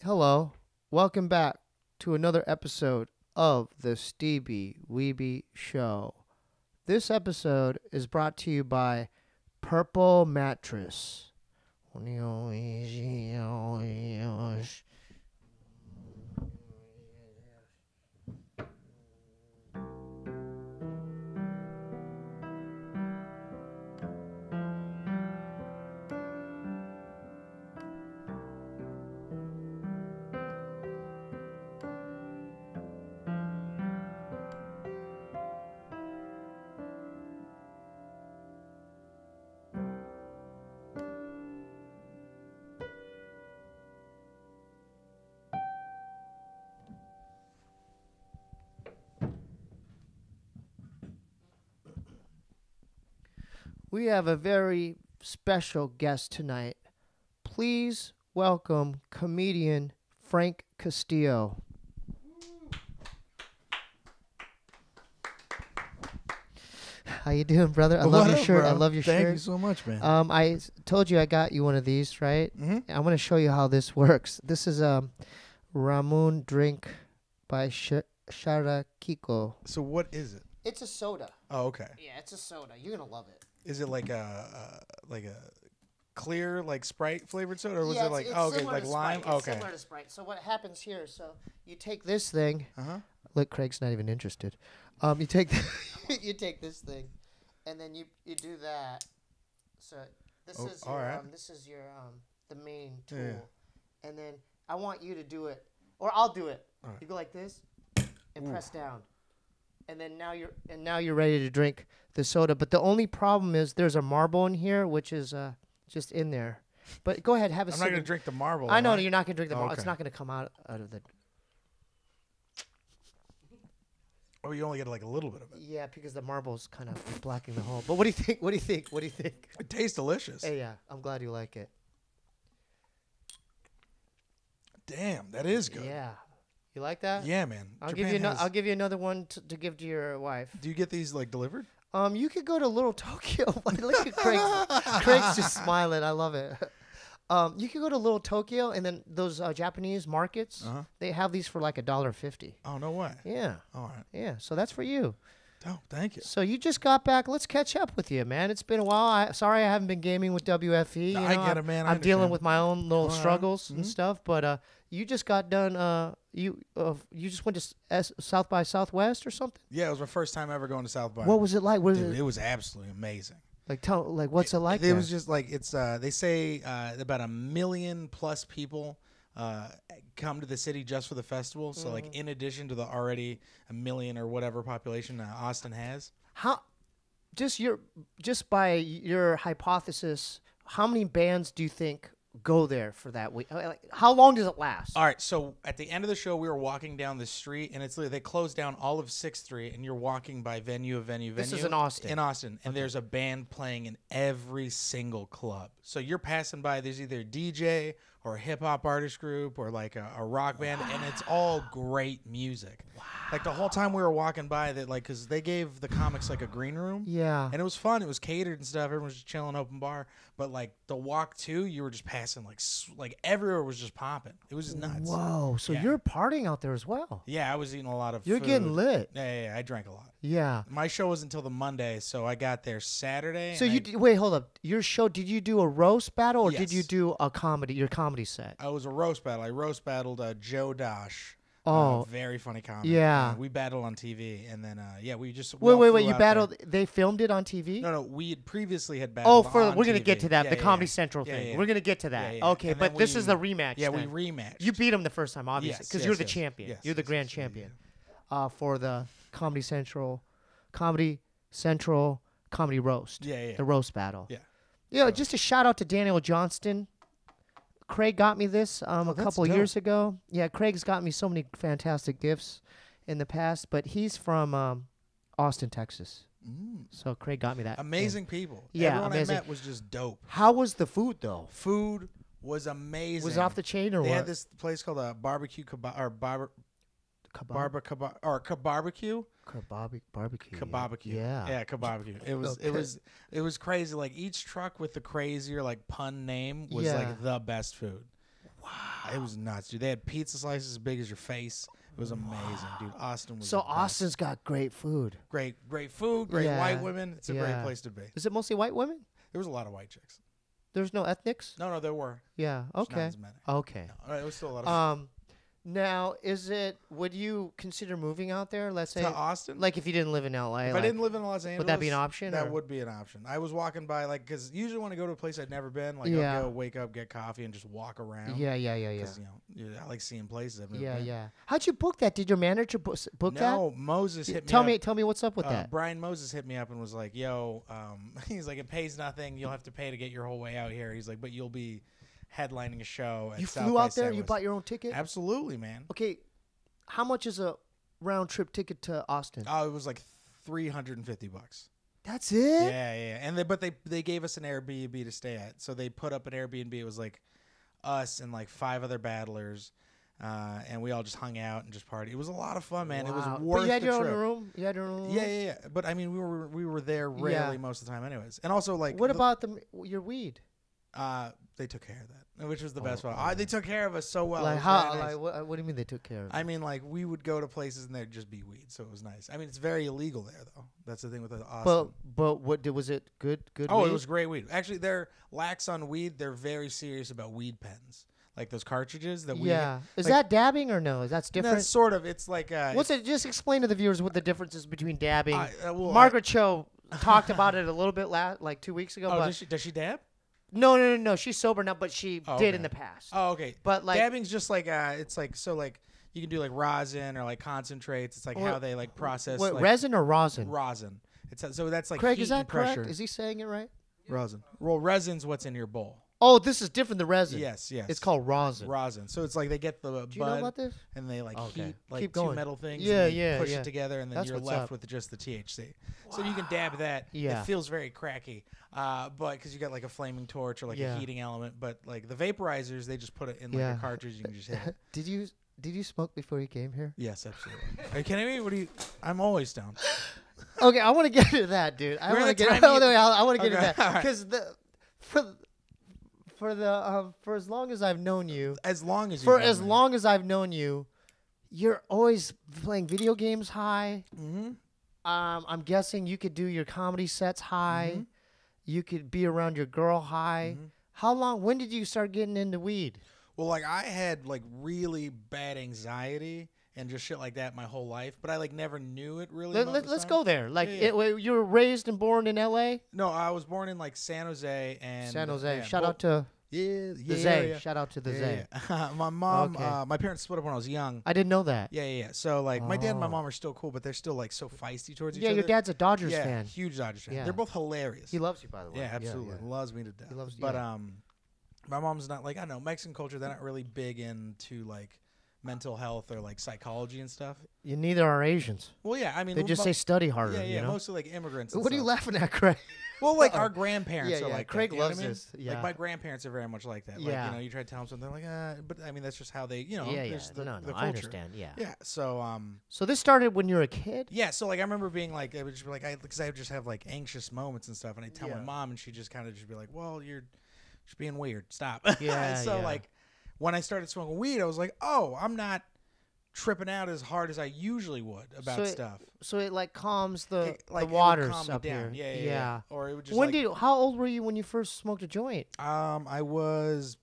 Hello, welcome back to another episode of the Steebee Weebee Show. This episode is brought to you by Purple Mattress. We have a very special guest tonight. Please welcome comedian Frank Castillo. How you doing, brother? I love your shirt. Bro? I love your shirt. Thank you so much, man. I told you I got you one of these, right? Mm-hmm. I'm going to show you how this works. This is a Ramon drink by Cherokee. So what is it? It's a soda. Oh, okay. Yeah, it's a soda. You're going to love it. Is it like a clear like Sprite flavored soda, or was Yeah, it like it's okay, like lime? Sprite. It's Okay. similar to Sprite. So what happens here? So you take this thing. Look, Craig's not even interested. You take you take this thing, and then you do that. So this is your, right. this is your the main tool, Yeah. and then I want you to do it, or I'll do it. All right. You go like this, and press down, and then now you're ready to drink the soda. But the only problem is there's a marble in here, which is just in there. But go ahead, have a I'm sip. not gonna drink the marble. I know am you're not gonna drink the marble. Okay. It's not gonna come out of the. Oh, you only get like a little bit of it. Yeah, because the marble's kind of blacking the hole. But what do you think? What do you think? What do you think? It tastes delicious. Hey, yeah, I'm glad you like it. Damn, that is good. Yeah, you like that? Yeah, man. I'll Japan give you another one to give to your wife. Do you get these like delivered? You could go to Little Tokyo. Look at Craig's just smiling. I love it. You could go to Little Tokyo, and then those Japanese markets, they have these for like $1.50. Oh, no way. Yeah. All right. Yeah, so that's for you. Oh, thank you. So you just got back. Let's catch up with you, man. It's been a while. Sorry I haven't been gaming with WFE. I get it, man. I'm dealing with my own little All right. struggles and stuff. But you just got done. You just went to South by Southwest or something. Yeah, it was my first time ever going to South by. What was it like? Dude, it was absolutely amazing. What's it like? It was just like it's. They say about 1 million plus people come to the city just for the festival. So like in addition to the already 1 million or whatever population Austin has. Just by your hypothesis, how many bands do you think go there for that week? Like, how long does it last? All right, so at the end of the show, we were walking down the street, and it's they closed down all of 6th Street, and you're walking by venue. This is in Austin. In Austin, and there's a band playing in every single club. So you're passing by. There's either a DJ or a hip hop artist group or like a rock band, and it's all great music. Wow. Like the whole time we were walking by, that like because they gave the comics like a green room. Yeah. And it was fun. It was catered and stuff. Everyone was just chilling, open bar. But like the walk too, you were just passing like everywhere was just popping. It was just nuts. Whoa! So you're partying out there as well. Yeah, I was eating a lot of. You're food. getting lit. Yeah, I drank a lot. Yeah. My show was until the Monday, so I got there Saturday. So wait, hold up. Your show? Did you do a roast battle or did Yes. you do a comedy? Your comedy set? I was a roast battle. I roast battled Joe Dosh. Oh, very funny comic. Yeah. We battled on TV, and then we just wait. flew You out battled. there. They filmed it on TV. No, we had previously had battled. On we're gonna TV. get to that. Yeah, the yeah, Comedy yeah. Central thing. Yeah. We're gonna get to that. Yeah. Okay, And but then this is the rematch. Yeah, then. we rematched. You beat him the first time, obviously, Yes, because yes, you're the yes. champion. Yes, You're the yes, grand yes, champion yeah. for the Comedy Central Comedy Roast. Yeah. The roast battle. Yeah. Yeah, just a shout out to Daniel Johnston. Craig got me this a couple years ago. Yeah, Craig's got me so many fantastic gifts in the past, but he's from Austin, Texas. So Craig got me that. Amazing people. Yeah, Everyone amazing. I met was just dope. How was the food though? Food was amazing. Was it off the chain or they what? had this place called a barbecue kebab or barbecue. Barbecue. Kebabecue. Yeah. Kebabecue. It was crazy. Like each truck with the crazier like pun name was like the best food. Wow. It was nuts, dude. They had pizza slices as big as your face. It was amazing, dude. Austin was So the best. Austin's got great food. Great food, great white women. It's a great place to be. Is it mostly white women? There was a lot of white chicks. There's no ethnics? No, there were. Yeah. Just not Okay. as many. Okay. No, it was still a lot of Now, would you consider moving out there? Let's say to Austin. like if you didn't live in LA. If I didn't live in Los Angeles, would that be an option? That or? would be an option. I was walking by, like, because usually when I go to a place I'd never been, like, Yeah. I'll go wake up, get coffee, and just walk around. Yeah. Because, I like seeing places I've never been. Yeah. How'd you book that? Did your manager book that? No, Moses hit me Tell up. me what's up with that. Brian Moses hit me up and was like, yo, he's like, it pays nothing. You'll have to pay to get your whole way out here. He's like, but you'll be headlining a show at You South flew by out there? You Southwest. bought your own ticket? Absolutely, man. Okay. How much is a round trip ticket to Austin? Oh, it was like $350. That's it? Yeah. And they gave us an Airbnb to stay at. So they put up an Airbnb. It was like us and like 5 other battlers. And we all just hung out and just partied. It was a lot of fun, man. It was Wow. worth But you had the your trip. own room? You had your own room? Yeah. But I mean, we were there rarely most of the time anyways. And also like What about your weed? they took care of that, which was the best part. They took care of us so well. Like It was how? very nice. Like what do you mean they took care of it? I mean, like we would go to places and there'd just be weed, so it was nice. I mean, it's very illegal there, though. That's the thing with Austin. But was it good? Oh, weed? it was great weed. Actually, they're lax on weed. They're very serious about weed pens, like those cartridges that we. Yeah. Is like, that dabbing or no? That's different. That's sort of. It's like. What's it? Just explain to the viewers what the difference is between dabbing. Margaret Cho talked about it a little bit like 2 weeks ago. Oh, but does she dab? No. She's sober now, but she did in the past. Oh, okay. But like dabbing's just like it's like so like you can do like rosin or like concentrates. It's like how they like process. What, like, resin or rosin? Rosin. It's so that's like Craig, heat is that and pressure. correct? Is he saying it right? Rosin. Well, resin's what's in your bowl. Oh, this is different than resin. Yes. It's called rosin. Rosin. So it's like they get the Do you know bud about this? and they like heat like Keep two going. metal things. Yeah, and they push yeah. it together, and then That's you're what's left up. with just the THC. So you can dab that. Yeah. It feels very cracky, but because you got like a flaming torch or like a heating element. But like the vaporizers, they just put it in like a cartridge. You can just hit it. Did you smoke before you came here? Yes, absolutely. Are you kidding me? What do you? I'm always down. Okay, I want to get into that, dude. I want to get. I want to get into that because for as long as I've known you, As long as long as I've known you, you're always playing video games high. Mm-hmm. I'm guessing you could do your comedy sets high. Mm-hmm. You could be around your girl high. Mm-hmm. How long? When did you start getting into weed? Well, like I had like really bad anxiety and just shit like that my whole life, but I like never knew it really. Let's go there. Like Yeah. you were raised and born in L.A. No, I was born in like San Jose and San Jose. yeah, Shout out to the the Zay. Shout out to the Zay. Yeah. My mom, Okay. my parents split up when I was young. I didn't know that. Yeah. So like my dad and my Oh. mom are still cool, but they're still like so feisty towards each Yeah, other. your dad's a Dodgers yeah, fan. huge Dodgers fan. Yeah. They're both hilarious. He loves you, by the way. Yeah, absolutely. Loves me to death. He loves you, but yeah. my mom's not like I don't know Mexican culture. They're not really big into like mental health or like psychology and stuff. You neither are Asians. Well, yeah, I mean They just say study harder. yeah, you know? mostly like immigrants. And What are you stuff. laughing at, Craig? Well, like our grandparents Yeah, are yeah, like Craig that, you know loves what I mean? this, yeah. Like my grandparents are very much like that. Like, Yeah. you try to tell them something like, but I mean that's just how they, Yeah, there's the no, culture. I understand. Yeah. Yeah, so So this started when you were a kid. yeah, so like I remember being like, it would just be like, because I would just have like anxious moments and stuff, and I tell my Yeah. mom, and she just kind of just be like, well, you're just being weird. Stop. Yeah, so yeah. like when I started smoking weed, I was like, oh, I'm not tripping out as hard as I usually would about stuff. So it like calms the It would waters calm me up down. here. Yeah. Or it would just When like, how old were you when you first smoked a joint? I was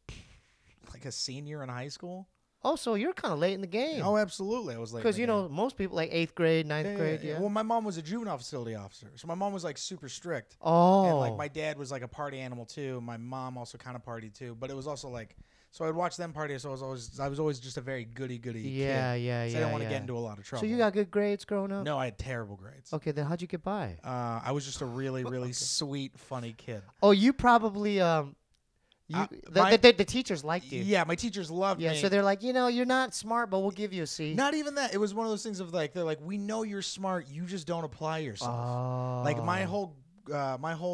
like a senior in high school. Oh, so you're kind of late in the game. Oh, absolutely. I was like, because most people like 8th grade, 9th grade. Yeah. Well, my mom was a juvenile facility officer, so my mom was like super strict. Oh. And like my dad was like a party animal too. My mom also kind of partied too, but it was also like, so I'd watch them party. So I was always just a very goody kid. Yeah. So I didn't want to get into a lot of trouble. So you got good grades growing up? No, I had terrible grades. Okay, then how'd you get by? I was just a really, really sweet, funny kid. Oh, you probably the teachers liked you. Yeah, my teachers loved me. Yeah, so they're like, you're not smart, but we'll give you a C. Not even that. It was one of those things of like, they're like, we know you're smart, you just don't apply yourself. Oh. Like my whole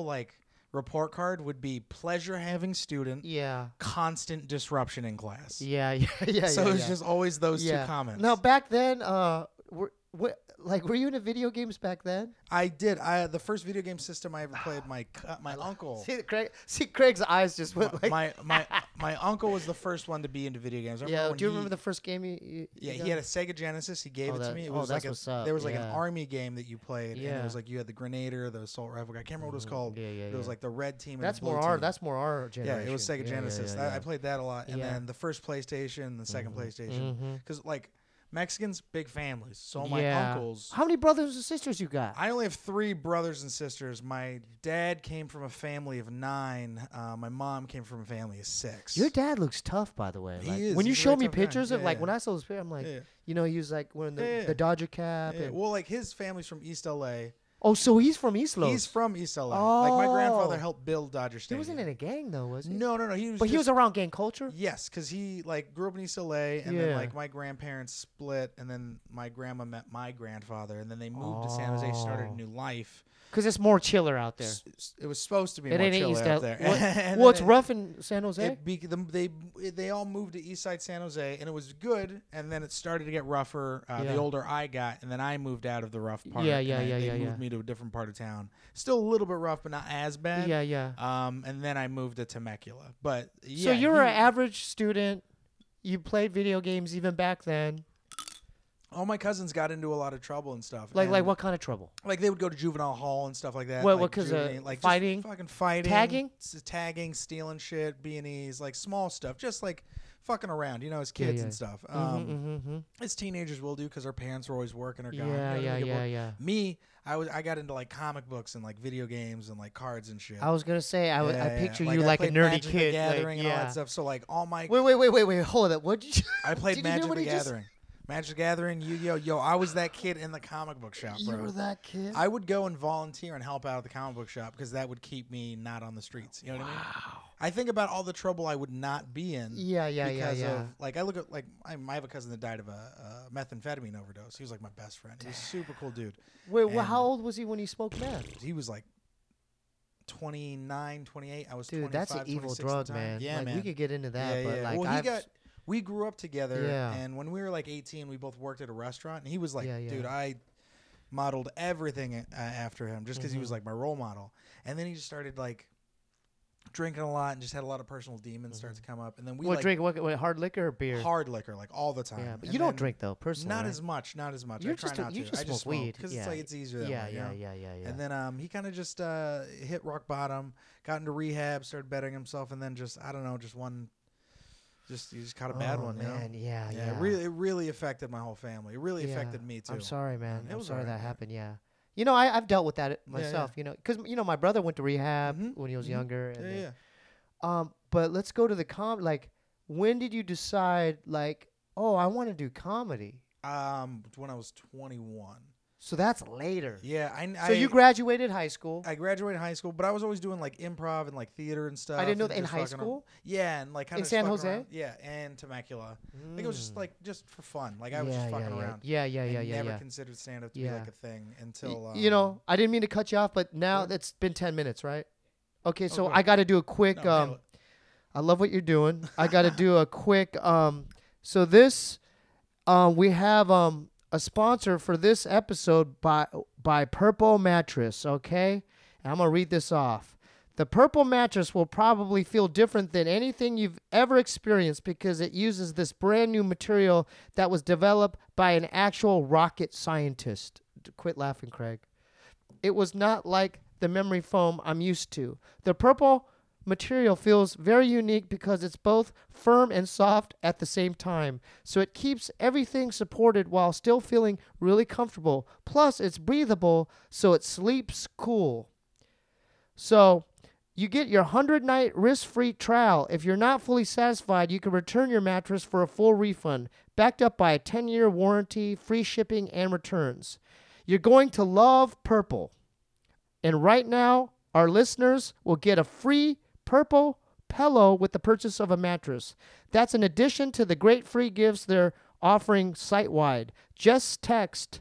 like report card would be pleasure having student. Yeah. Constant disruption in class. Yeah. So it was just always those two comments. Now back then, Like, were you into video games back then? I did. The first video game system I ever played, my uncle. See, Craig's eyes just went like. My uncle was the first one to be into video games. Yeah. Do you remember the first game you he got? had a Sega Genesis. He gave it to me. It was there was like an army game that you played, and it was like you had the Grenader, the assault rifle guy. I can't remember what it was called. It was like the red team. That's and the blue more our. team. That's more our generation. Yeah, it was Sega Genesis. I played that a lot, and then the first PlayStation, the second PlayStation, because like. Mexicans, big families. So my uncles. How many brothers and sisters you got? I only have 3 brothers and sisters. My dad came from a family of 9. My mom came from a family of 6. Your dad looks tough, by the way. He like, is. When you He's a show very me tough pictures guy. of like when I saw his picture, I'm like, you know, he was like wearing the Dodger cap. And well, like his family's from East LA. Oh, so he's from East Los. He's from East LA. Like my grandfather helped build Dodger He Stadium. wasn't in a gang though, was he? No. He was around gang culture. Yes, because he like grew up in East LA, and then like my grandparents split, and then my grandma met my grandfather, and then they moved to San Jose, started a new life. Because it's more chiller out there. It was supposed to be It more ain't chiller East out L- there. Well, it's rough in San Jose. They all moved to East Side San Jose, and it was good. And then it started to get rougher the older I got, and then I moved out of the rough part. They moved me to a different part of town. Still a little bit rough, but not as bad. And then I moved to Temecula. But so you're an average student. You played video games even back then. All my cousins got into a lot of trouble and stuff. Like what kind of trouble? Like they would go to juvenile hall and stuff like that. What? Like Because like fighting, fucking fighting, tagging, stealing shit, B&Es, like small stuff, just like fucking around, you know, as kids and stuff. As teenagers will do because our parents were always working or gone. Yeah. Me, I got into like comic books and like video games and like cards and shit. I was gonna say I picture you I like a nerdy Magic kid, the Gathering and all that stuff. So like all my wait, hold up. What did you? I played Magic the Gathering. Magic the Gathering, Yu-Gi-Oh! I was that kid in the comic book shop, bro. You were that kid? I would go and volunteer and help out at the comic book shop because that would keep me not on the streets. You know what I mean? I think about all the trouble I would not be in. Because of, like, I look at, like, I have a cousin that died of a methamphetamine overdose. He was, like, my best friend. He was a super cool dude. Wait, how old was he when he smoked meth? He was, like, 29, 28. I was 25, that's an evil drug, man. Yeah, like, man. We could get into that, but, like, well, we grew up together, and when we were like 18, we both worked at a restaurant, and he was like, dude, I modeled everything after him just because he was like my role model. And then he just started like drinking a lot and just had a lot of personal demons start to come up. And then we drink what, hard liquor or beer? Hard liquor, like all the time. Yeah, but you don't drink though, personally. Not right? as much. You're I try not to. You just I just smoke weed because it's like it's easier that way. Yeah. And then he kind of just hit rock bottom, got into rehab, started bettering himself, and then just I don't know, he just caught a bad one, man. You know? Yeah. It really affected my whole family. It really affected me too. I'm sorry, man. I'm sorry that happened. Yeah. You know, I've dealt with that myself. You know, because you know my brother went to rehab when he was younger. And but let's go to the like, when did you decide like, oh, I want to do comedy? When I was 21. So that's later. Yeah, so you graduated high school. I graduated high school, but I was always doing like improv and like theater and stuff. I didn't know that in high school. Yeah, and like kind of in San Jose. Around. Yeah, and Temecula. Like it was just for fun. Like I was just fucking around. Yeah. Never considered stand up to be like a thing until. You know, I didn't mean to cut you off, but now it's been 10 minutes, right? Okay, so I got to do a quick. I love what you're doing. I got to do a quick. So this, we have a sponsor for this episode by Purple Mattress, okay? And I'm going to read this off. The Purple Mattress will probably feel different than anything you've ever experienced because it uses this brand new material that was developed by an actual rocket scientist. Quit laughing, Craig. It was not like the memory foam I'm used to. The Purple material feels very unique because it's both firm and soft at the same time. So it keeps everything supported while still feeling really comfortable. Plus, it's breathable, so it sleeps cool. So you get your 100-night risk-free trial. If you're not fully satisfied, you can return your mattress for a full refund, backed up by a 10-year warranty, free shipping, and returns. You're going to love Purple. And right now, our listeners will get a free Purple pillow with the purchase of a mattress. That's in addition to the great free gifts they're offering site-wide. Just text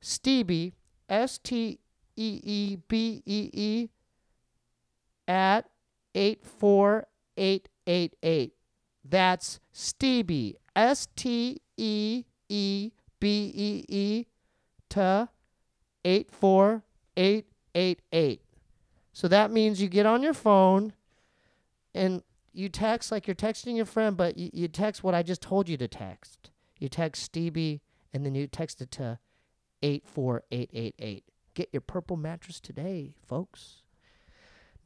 Steebee, STEEBEE, at 84888. That's Steebee, STEEBEE, to 84888. So that means you get on your phone and you text like you're texting your friend, but you text what I just told you to text. You text Steebee, and then you text it to 84888. Get your purple mattress today, folks.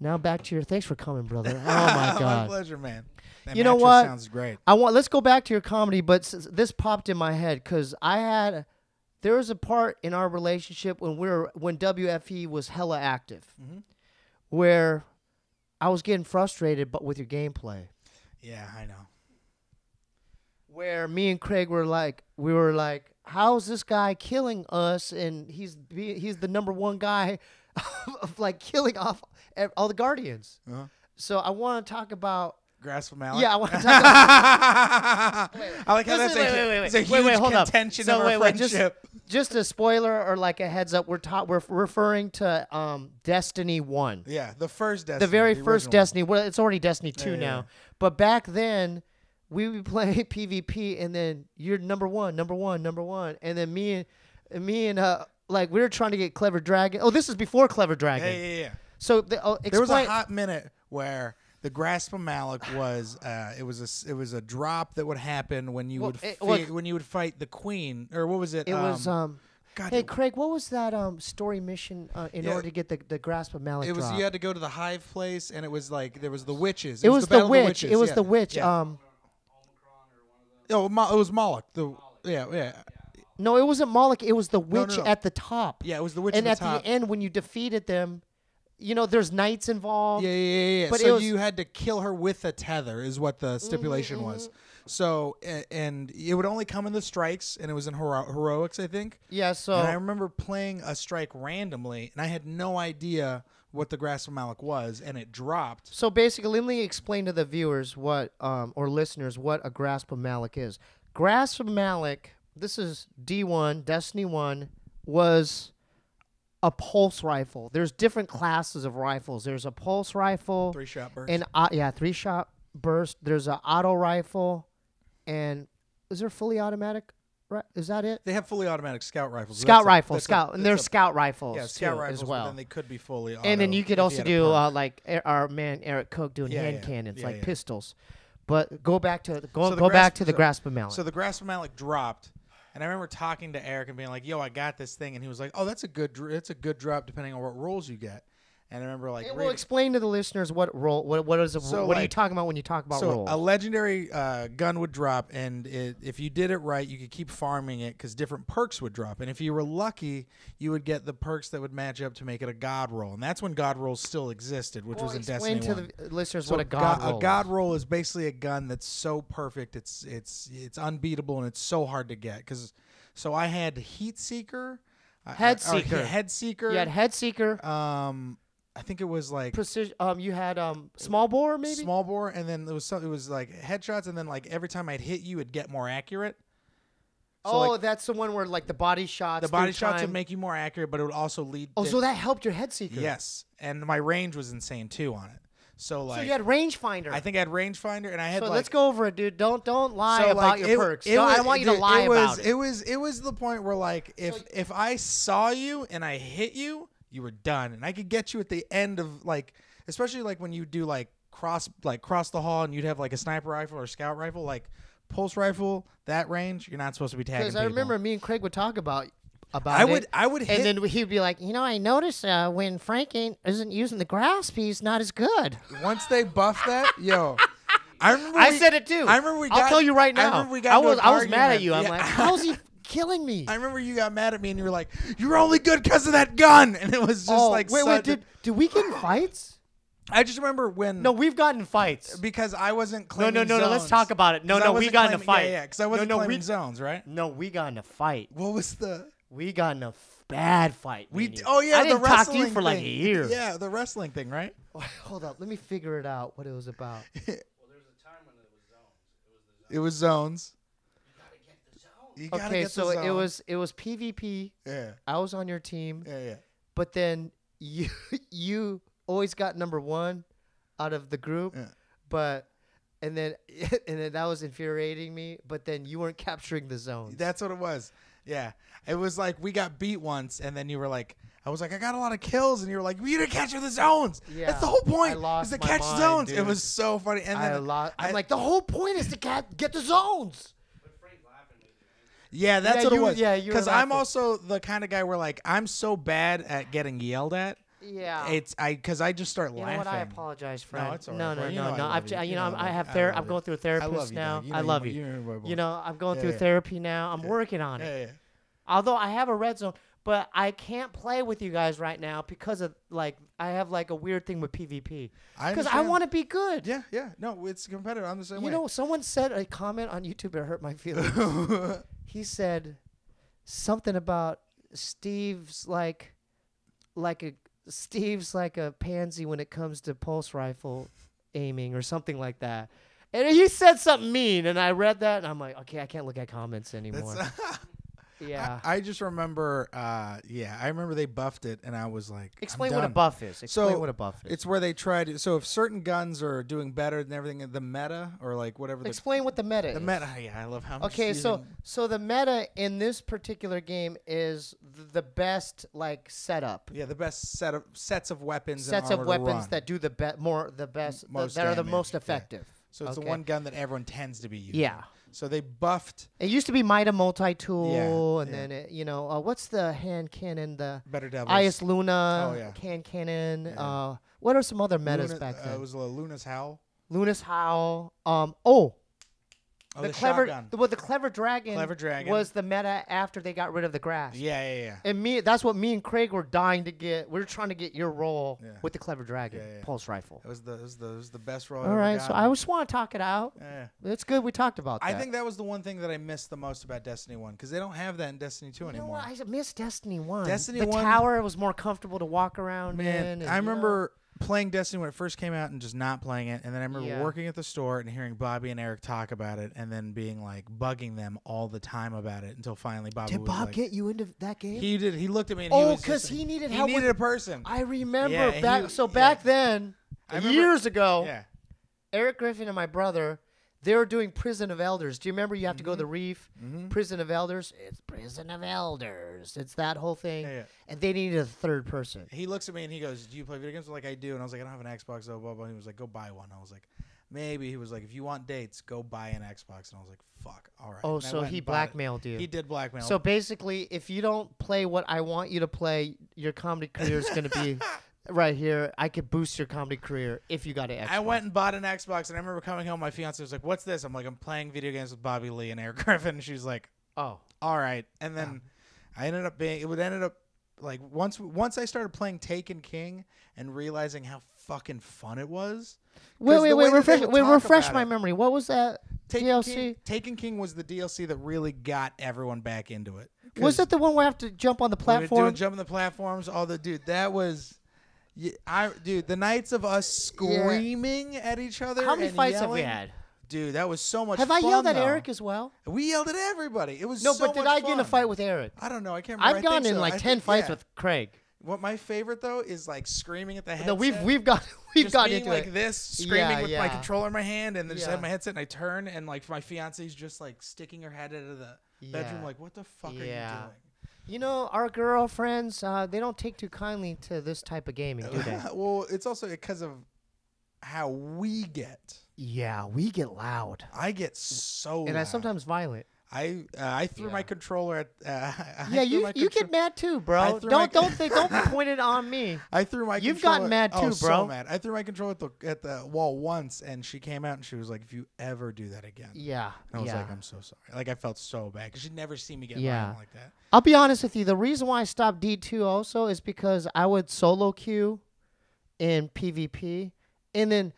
Now back to your. Thanks for coming, brother. Oh my God, my pleasure, man. That you know what? Sounds great. Let's go back to your comedy, but this popped in my head because there was a part in our relationship when WFE was hella active, where I was getting frustrated, but with your gameplay. Yeah, I know. Where me and Craig were like, how's this guy killing us? And he's the number one guy of like killing off all the Guardians. So I want to talk about Grasp of Mallet. Yeah, I want to talk about. I like how that's a huge contention of our friendship. Just a spoiler or like a heads up. We're referring to Destiny 1. Yeah, the first Destiny. The very first original. Destiny. Well, it's already Destiny 2 now. Yeah. But back then, we would play PvP, and then you're number one, and then me and like we were trying to get Clever Dragon. Oh, this is before Clever Dragon. Yeah. So there was a hot minute where the Grasp of Mallet was it was a drop that would happen when you when you would fight the Queen, or what was it? It was God, hey Craig, what was that story mission in order to get the Grasp of Mallet? It was you had to go to the Hive place, and it was like there was the witches. It was the witch. It was yeah. the witch. Yeah. Oh, it was Moloch. Yeah. No, it wasn't Moloch. It was the witch at the top. Yeah, it was the witch and at the top. the end, when you defeated them, there's knights involved. Yeah. But so you had to kill her with a tether, is what the stipulation was. So, and it would only come in the strikes, and it was in heroics, I think. Yeah. So and I remember playing a strike randomly, and I had no idea what the Grasp of Mallet was, and it dropped. So basically, let me explain to the viewers or listeners what a Grasp of Mallet is. Grasp of Mallet, this is D1, Destiny 1, was a pulse rifle. There's different classes of rifles. There's a pulse rifle. 3-shot burst. And 3-shot burst. There's an auto rifle. And is there fully automatic? Right? Is that it? They have fully automatic scout rifles. Scout rifles. And there's scout rifles. Yeah, scout rifles as well. But then they could be fully auto. And then you could also do like our man Eric Cook doing hand cannons, pistols. But go back to the Grasp of Mallet. So the Grasp of Mallet dropped, and I remember talking to Eric and being like, "Yo, I got this thing," and he was like, "Oh, that's a good drop depending on what rolls you get." And I remember like, we'll explain to the listeners what roll. What is what are you talking about when you talk about rolls? So a legendary gun would drop, and if you did it right, you could keep farming it because different perks would drop. And if you were lucky, you would get the perks that would match up to make it a god roll. And that's when god rolls still existed, which was in Destiny 1. Explain to the listeners what a god roll is. A god roll is basically a gun that's so perfect, it's unbeatable, and it's so hard to get. So I had Heat Seeker, Head Seeker. Head Seeker. You had Head Seeker. I think it was like precision. You had small bore, maybe small bore, and then it was like headshots, and then like every time I'd hit you, it'd get more accurate. So that's the one where like the body shots. The body shots would make you more accurate, but it would also lead. So that helped your Head Seeker. Yes, and my range was insane too on it. So you had rangefinder. I think I had rangefinder, and I had. So let's go over it, dude. Don't lie about your perks. I don't want you to lie about it. It was the point where like if I saw you and I hit you, you were done, and I could get you at the end of like, especially like when you do like cross the hall, and you'd have like a sniper rifle or scout rifle, like pulse rifle, that range, you're not supposed to be tagging. Because I remember me and Craig would talk about I would hit, and then he'd be like, I noticed when Frank isn't using the grasp, he's not as good. Once they buff that, yo. I said it too. I remember I'll tell you right now. I was mad at you. I'm like, how's he killing me? I remember you got mad at me and you were like, "You're only good because of that gun," and it was just wait. Did we get in fights? I just remember when. No, we've gotten in fights because I wasn't claiming No. zones. Let's talk about it. No, we got in a fight. Yeah, because I wasn't claiming zones, right? No, we got in a fight. What was the? We got in a bad fight. I didn't the wrestling talk to you for thing. like a year. Yeah, the wrestling thing, right? Hold up, let me figure it out. What it was about. Well, there's a time when it was zones. It was zones. You gotta get the zones. Okay, so it was PvP. Yeah. I was on your team. Yeah. But then you always got number one out of the group. Yeah. But and then that was infuriating me. But then you weren't capturing the zones. That's what it was. Yeah, it was like we got beat once, and then you were like, I was like, I got a lot of kills, and you were like, you didn't capture the zones. Yeah, that's the whole point. I lost is to my catch mind, zones. dude. It was so funny. And then I'm like, the whole point is to get the zones. Yeah, that's Yeah, what you- it was. yeah, you were because I'm laughing. also the kind of guy where like I'm so bad at getting yelled at. Yeah. Because I just start You laughing. know what? I apologize, friend. it's all right, no, bro. no, You know I no. love I've, you. you You know, know I I love have you. I therapy. love I'm going through a I therapist love you, now. dog. You I know love you- you. you're my boy. You know, I'm going Yeah, through yeah. therapy now. I'm working on it. Yeah, yeah. Although I have a red zone, but I can't play with you guys right now because of like I have like a weird thing with PvP. Because I want to be good. Yeah, yeah. No, it's competitive. I'm the same way. You know, someone said a comment on YouTube that hurt my feelings. He said something about Steve's like a pansy when it comes to pulse rifle aiming or something like that. And he said something mean, and I read that, and I'm like, okay, I can't look at comments anymore. Yeah. I just remember, I remember they buffed it, and I was like, Explain I'm what a done. buff is. Explain So, what a buff is. It's where they tried. So if certain guns are doing better than everything, the meta or like whatever. Explain what the meta is. The meta. Yeah, I love how. I'm Okay, just so using- so the meta in this particular game is the best like setup. yeah, the best sets of weapons. Sets and of armor to weapons run. that do the best Most that are the damage, most yeah. effective. So it's okay. the one gun that everyone tends to be using. Yeah. So they buffed It used to be Mida multi-tool, Yeah, and yeah. then what's the hand cannon? The Better Devils. IS Luna Oh, yeah. hand cannon. Yeah. What are some other metas Luna, back then? it was Luna's Howl. Luna's Howl. Oh, the the clever, shotgun. the clever dragon. Clever Dragon. was the meta after they got rid of the grass. Yeah. And that's what me and Craig were dying to get. We were trying to get your role Yeah. with the clever dragon Yeah. pulse rifle. It was the best role. All right, so I just want to talk it out. Yeah. It's good we talked about that. I think that was the one thing that I missed the most about Destiny 1 because they don't have that in Destiny 2 You know anymore. what? I miss Destiny 1. Destiny the 1 tower was more comfortable to walk around in. Man, and, I you know. remember playing Destiny when it first came out and just not playing it, and then I remember Yeah. working at the store and hearing Bobby and Eric talk about it, and then being like bugging them all the time about it until finally Bobby Did was Bob like, get you into that game? He did. He looked at me and Oh, he was because just- he needed he help needed with a person. I remember Yeah, back. he- So back yeah. then, I remember- years ago, Yeah. Eric Griffin and my brother, they were doing Prison of Elders. Do you remember you have to go to the reef? Mhm. Prison of Elders. It's Prison of Elders. It's that whole thing. Yeah. And they needed a third person. He looks at me and he goes, "Do you play video games?" I'm like, I do. And I was like, I don't have an Xbox though. Blah blah. He was like, go buy one. I was like, maybe. He was like, if you want dates, go buy an Xbox. And I was like, fuck. All right. Oh, And I so went he and bought it. blackmailed you. He did blackmail. So basically, if you don't play what I want you to play, your comedy career is going to be right here. I could boost your comedy career if you got an Xbox. I went and bought an Xbox, and I remember coming home. My fiance was like, "What's this?" I'm like, "I'm playing video games with Bobby Lee and Eric Griffin." And she's like, Oh. "All right." And then I ended up being. It would ended up like once I started playing Taken King and realizing how fucking fun it was. Wait, 'Cause the way that they would talk refresh about my it. memory. What was that DLC? Taken King was the DLC that really got everyone back into it. Was it the one where I have to jump on the We were platform? doing jumping the platforms? All the dude, that was. Yeah, the nights of us screaming at each other. How many and fights have we yelling, had? Dude, that was so much Have fun. I yelled at though. Eric as well? We yelled at everybody. It was No, so but did much I get in a fun. fight with Eric? I don't know. I can't remember. I've I gone think in so. like I 10 think- fights yeah. with Craig. What my favorite though is like screaming at the headset. No, we've got we've just gotten being into like it. this, screaming Yeah, with my yeah. controller in my hand, and then just Yeah. have my headset, and I turn, and like my fiance's just like sticking her head out of the bedroom, Yeah. like, "What the fuck are you Yeah. doing?" You know, our girlfriends, they don't take too kindly to this type of gaming, do they? Well, it's also because of how we get. Yeah, we get loud. I get so And loud. I sometimes violent. I threw my Yeah. controller at. Yeah, you get mad too, bro. threw my- Don't point it on me. I threw my. You've controller, gotten mad oh, too, so bro. mad. I threw my controller at the wall once, and she came out and she was like, "If you ever do that again," Yeah, and I was yeah. like, "I'm so sorry." Like I felt so bad because she'd never seen me get Yeah. violent like that. I'll be honest with you. The reason why I stopped D2 also is because I would solo queue in PvP, and then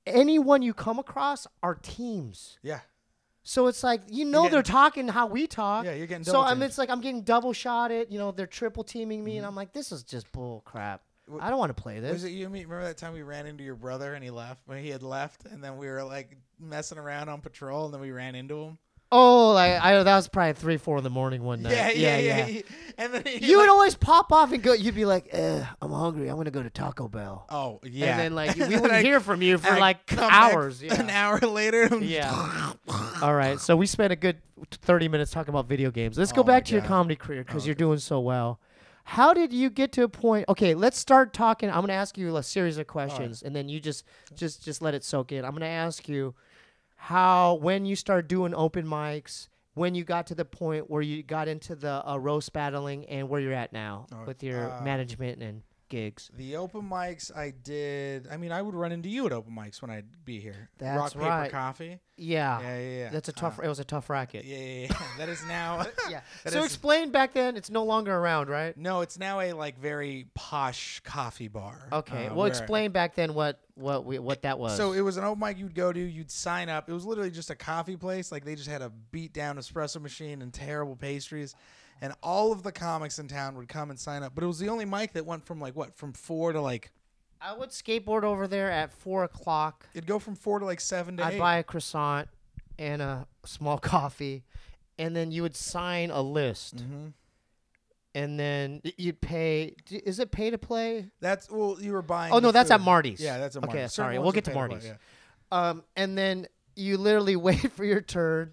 anyone you come across are teams. Yeah. So it's like getting- they're talking how we talk. Yeah, you're getting So double I'm teamed. it's like I'm getting double shotted. They're triple teaming me, and I'm like, this is just bull crap. I don't want to play this. Was it you and me? Remember that time we ran into your brother and he left when he had left, and then we were like messing around on patrol, and then we ran into him. Oh, like that was probably 3, 4 in the morning one night. Yeah. And then You would always pop off and go. You'd be like, I'm hungry. I'm gonna go to Taco Bell. Oh yeah. And then like we wouldn't hear from you for like come hours. back an hour later. Yeah. All right. So we spent a good 30 minutes talking about video games. Let's go back to your comedy career because you're doing so well. How did you get to a point? Okay, let's start talking. I'm gonna ask you a series of questions, and then you just let it soak in. I'm gonna ask you when you started doing open mics, when you got to the point where you got into the roast battling, and where you're at now with your management and gigs. The open mics I did. I mean, I would run into you at open mics when I'd be here. That's Rock, right. Paper, Coffee. Yeah. That's a tough. It was a tough racket. Yeah. That is now. Yeah. So explain back then. It's no longer around, right? No, it's now a like very posh coffee bar. Okay. Well, explain back then what that was. So it was an open mic you'd go to. You'd sign up. It was literally just a coffee place. Like they just had a beat down espresso machine and terrible pastries. And all of the comics in town would come and sign up. But it was the only mic that went from from 4 to like. I would skateboard over there at 4 o'clock. It'd go from 4 to like 7 to 8. I'd buy a croissant and a small coffee, and then you would sign a list. Mm-hmm. And then you'd pay. Is it pay to play? You were buying. Oh no, that's food. at Marty's. Yeah, that's at Marty's. Okay, sorry. Certain We'll ones get to are pay Marty's. play, yeah. And then you literally wait for your turn,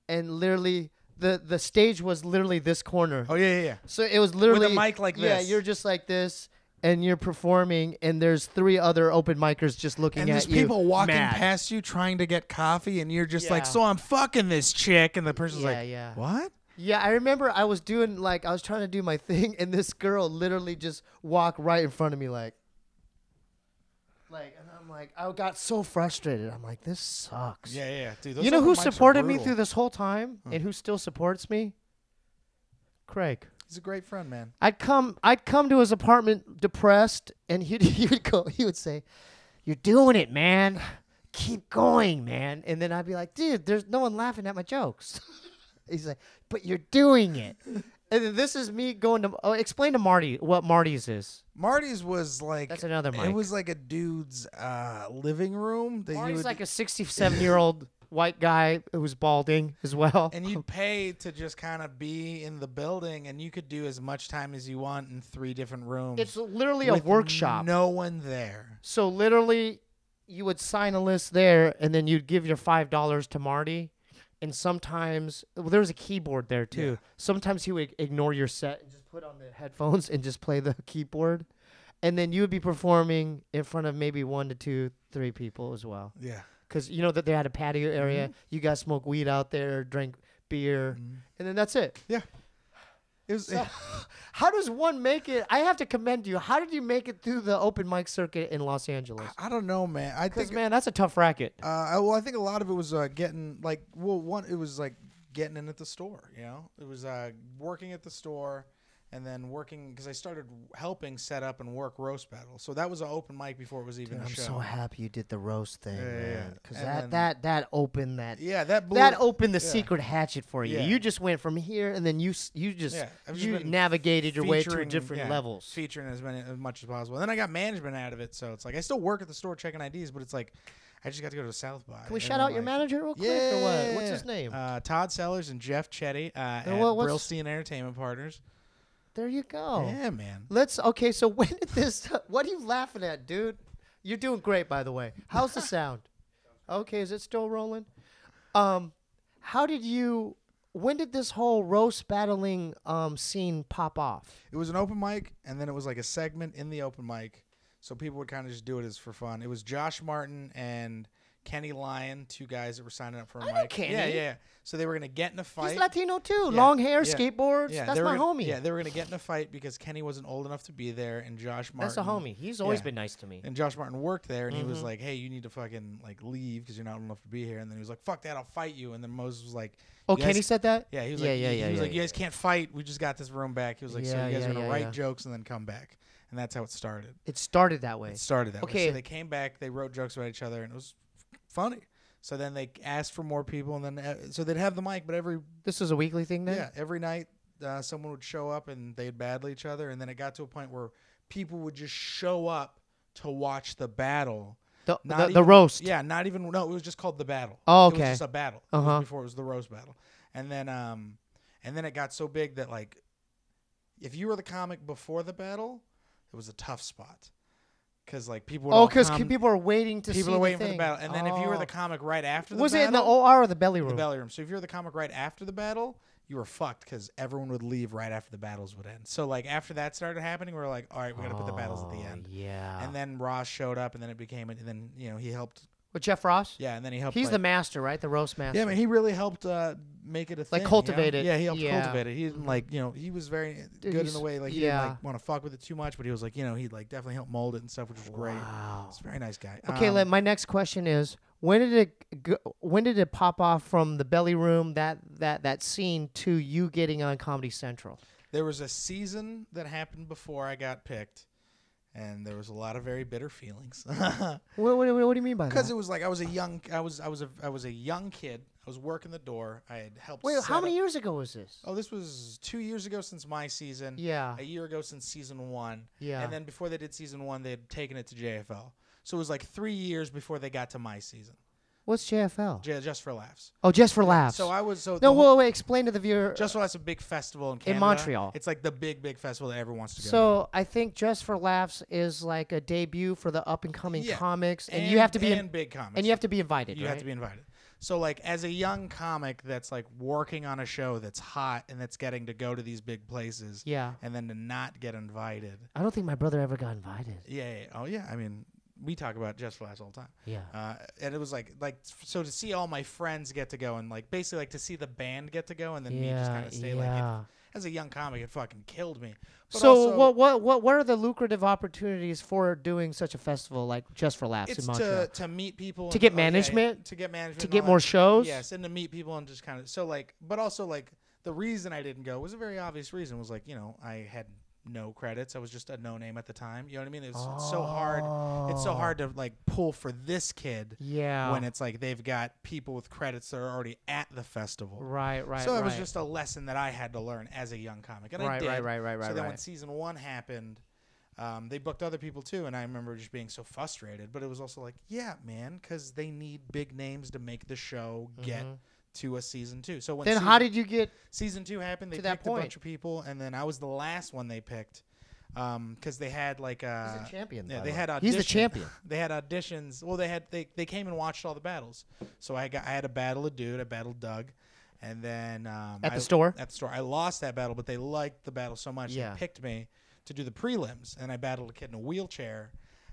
and literally the stage was literally this corner. Oh yeah. So it was literally with a mic like this. Yeah, you're just like this, and you're performing, and there's 3 other open micers just looking and at there's you. people walking mad. past you trying to get coffee, and you're just like, Yeah. so I'm fucking this chick, and the person's like, Yeah. what? Yeah, I remember I was trying to do my thing, and this girl literally just walked right in front of me, and I'm like, I got so frustrated. I'm like, this sucks. Yeah. Dude, those You know who open mics are supported me brutal. through this whole time, and who still supports me? Craig. He's a great friend, man. I'd come to his apartment depressed, and he would say, "You're doing it, man. Keep going, man." And then I'd be like, "Dude, there's no one laughing at my jokes." He's like, "But you're doing it." And then this is me going to explain to Marty what Marty's is. Marty's was like That's another mic. It was like a dude's living room. That Marty's like a 67-year-old white guy who was balding as well. And you'd pay to just kind of be in the building, and you could do as much time as you want in 3 different rooms. It's literally a with workshop. No one there. So literally, you would sign a list there, and then you'd give your $5 to Marty. And sometimes there was a keyboard there too. Yeah. Sometimes he would ignore your set and just put on the headphones and just play the keyboard. And then you would be performing in front of maybe 1 to 2, 3 people as well. Yeah. Because you know that they had a patio area. Mm-hmm. You guys smoke weed out there, drink beer, and then that's it. Yeah. It was. So, how does one make it? I have to commend you. How did you make it through the open mic circuit in Los Angeles? I don't know, man. I Because think, man, that's a tough racket. I think a lot of it was getting it was like getting in at the store. You know, it was working at the store. And then working, because I started helping set up and work roast battle. So that was an open mic before it was even a show. I'm so happy you did the roast thing, man. Because And that opened that. Yeah, that blew That opened the secret hatchet for you. Yeah. You just went from here, and then you been navigated your way to featuring- different levels. Featuring as much as possible. And then I got management out of it. So it's like, I still work at the store checking IDs, but it's like, I just got to go to South by. Can we shout out your manager real quick, or what? What's his name? Todd Sellers and Jeff Chetty at what's- Brillstein Entertainment Partners. There you go. Yeah, man. Okay, so when did this, what are you laughing at, dude? You're doing great, by the way. How's the sound? Okay, is it still rolling? When did this whole roast battling scene pop off? It was an open mic, and then it was like a segment in the open mic. So people would kind of just do it as for fun. It was Josh Martin and Kenny Lyon, 2 guys that were signing up for a mic. know Kenny. Yeah. So they were going to get in a fight. He's Latino too. Yeah, Long hair, yeah, skateboards. Yeah, That's they were my gonna- homie. Yeah, they were going to get in a fight because Kenny wasn't old enough to be there, and Josh Martin. That's a homie. He's always Yeah. been nice to me. And Josh Martin worked there, and he was like, "Hey, you need to fucking leave because you're not old enough to be here." And then he was like, "Fuck that, I'll fight you." And then Moses was like, Oh, "You guys- Kenny said that? Yeah, he was Yeah, like, yeah, he yeah, was yeah, like, "You yeah. guys can't fight. We just got this room back." He was like, "So you guys are gonna write yeah. jokes and then come back," and that's how it started. It started that way. It started that way. Okay. So they came back, they wrote jokes about each other, and it was funny. So then they asked for more people, and then so they'd have the mic, but This is a weekly thing then? yeah, every night someone would show up and they'd battle each other, and then it got to a point where people would just show up to watch the battle. The roast. Yeah, not even. No, it was just called the battle. Oh, It was okay. just a battle. It was before it was the roast battle, and then it got so big that like, if you were the comic before the battle, it was a tough spot. Because like people would all because come, people are waiting to see people are waiting the for the thing. battle, and then if you were the comic right after the was battle, it in the OR or the belly room? the belly room. So if you were the comic right after the battle, you were fucked because everyone would leave right after the battles would end. So like after that started happening, we were like, all right, we're gonna put the battles at the end. Yeah. And then Ross showed up, and then it became, and then he helped. With Jeff Ross? Yeah, and then he helped. He's like, the master, right? The roast master. Yeah, man, he really helped make it a thing. cultivate it. Yeah, he helped Yeah. cultivate it. He didn't like, he was very good in the way, like he didn't like want to fuck with it too much, but he was like, he like definitely helped mold it and stuff, which was great. Wow. He's a very nice guy. Okay, my next question is when did it pop off from the belly room that scene to you getting on Comedy Central? There was a season that happened before I got picked. And there was a lot of very bitter feelings. What do you mean by that? Because it was like I was a young kid. I was working the door. I had helped. Wait, how many years ago was this? Oh, this was 2 years ago since my season. Yeah. A year ago since season 1. Yeah. And then before they did season 1, they had taken it to JFL. So it was like 3 years before they got to my season. What's JFL? Just for laughs. Oh, Just for Laughs. So I was No, wait. Explain to the viewer. Just for Laughs, a big festival in Canada. Montreal. It's like the big festival that everyone wants to go. So I think Just for Laughs is like a debut for the up and coming comics, and you have to be big comics. and you have to be invited. You have to be invited. So like as a young comic that's like working on a show that's hot and that's getting to go to these big places. Yeah. And then to not get invited. I don't think my brother ever got invited. Yeah. Oh yeah. I mean, we talk about Just for Laughs all the time. Yeah. And it was like so to see all my friends get to go and like basically like to see the band get to go and then me just kind of stay like as a young comic, it fucking killed me. But so what are the lucrative opportunities for doing such a festival like Just for Laughs in Montreal? It's to meet people. To get management? To get management. To get more shows? Yes, and to meet people and just kind of so like, but also like the reason I didn't go was a very obvious reason. Was like I had no credits. I was just a no name at the time. You know what I mean? It's so hard. It's so hard to like pull for this kid. Yeah. When it's like they've got people with credits that are already at the festival. Right. So it was just a lesson that I had to learn as a young comic, and I did. Right. So then when season 1 happened, they booked other people too, and I remember just being so frustrated. But it was also like, yeah, man, because they need big names to make the show get to a season 2. So when how did you get season 2 happened? They to that picked a point? bunch of people, and then I was the last one they picked because they had like He's a champion. yeah, they had auditions. He's the champion. They had auditions. Well, they came and watched all the battles. So I had a battle a dude. I battled Doug, and then At the store? At the store, I lost that battle, but they liked the battle so much they picked me to do the prelims, and I battled a kid in a wheelchair.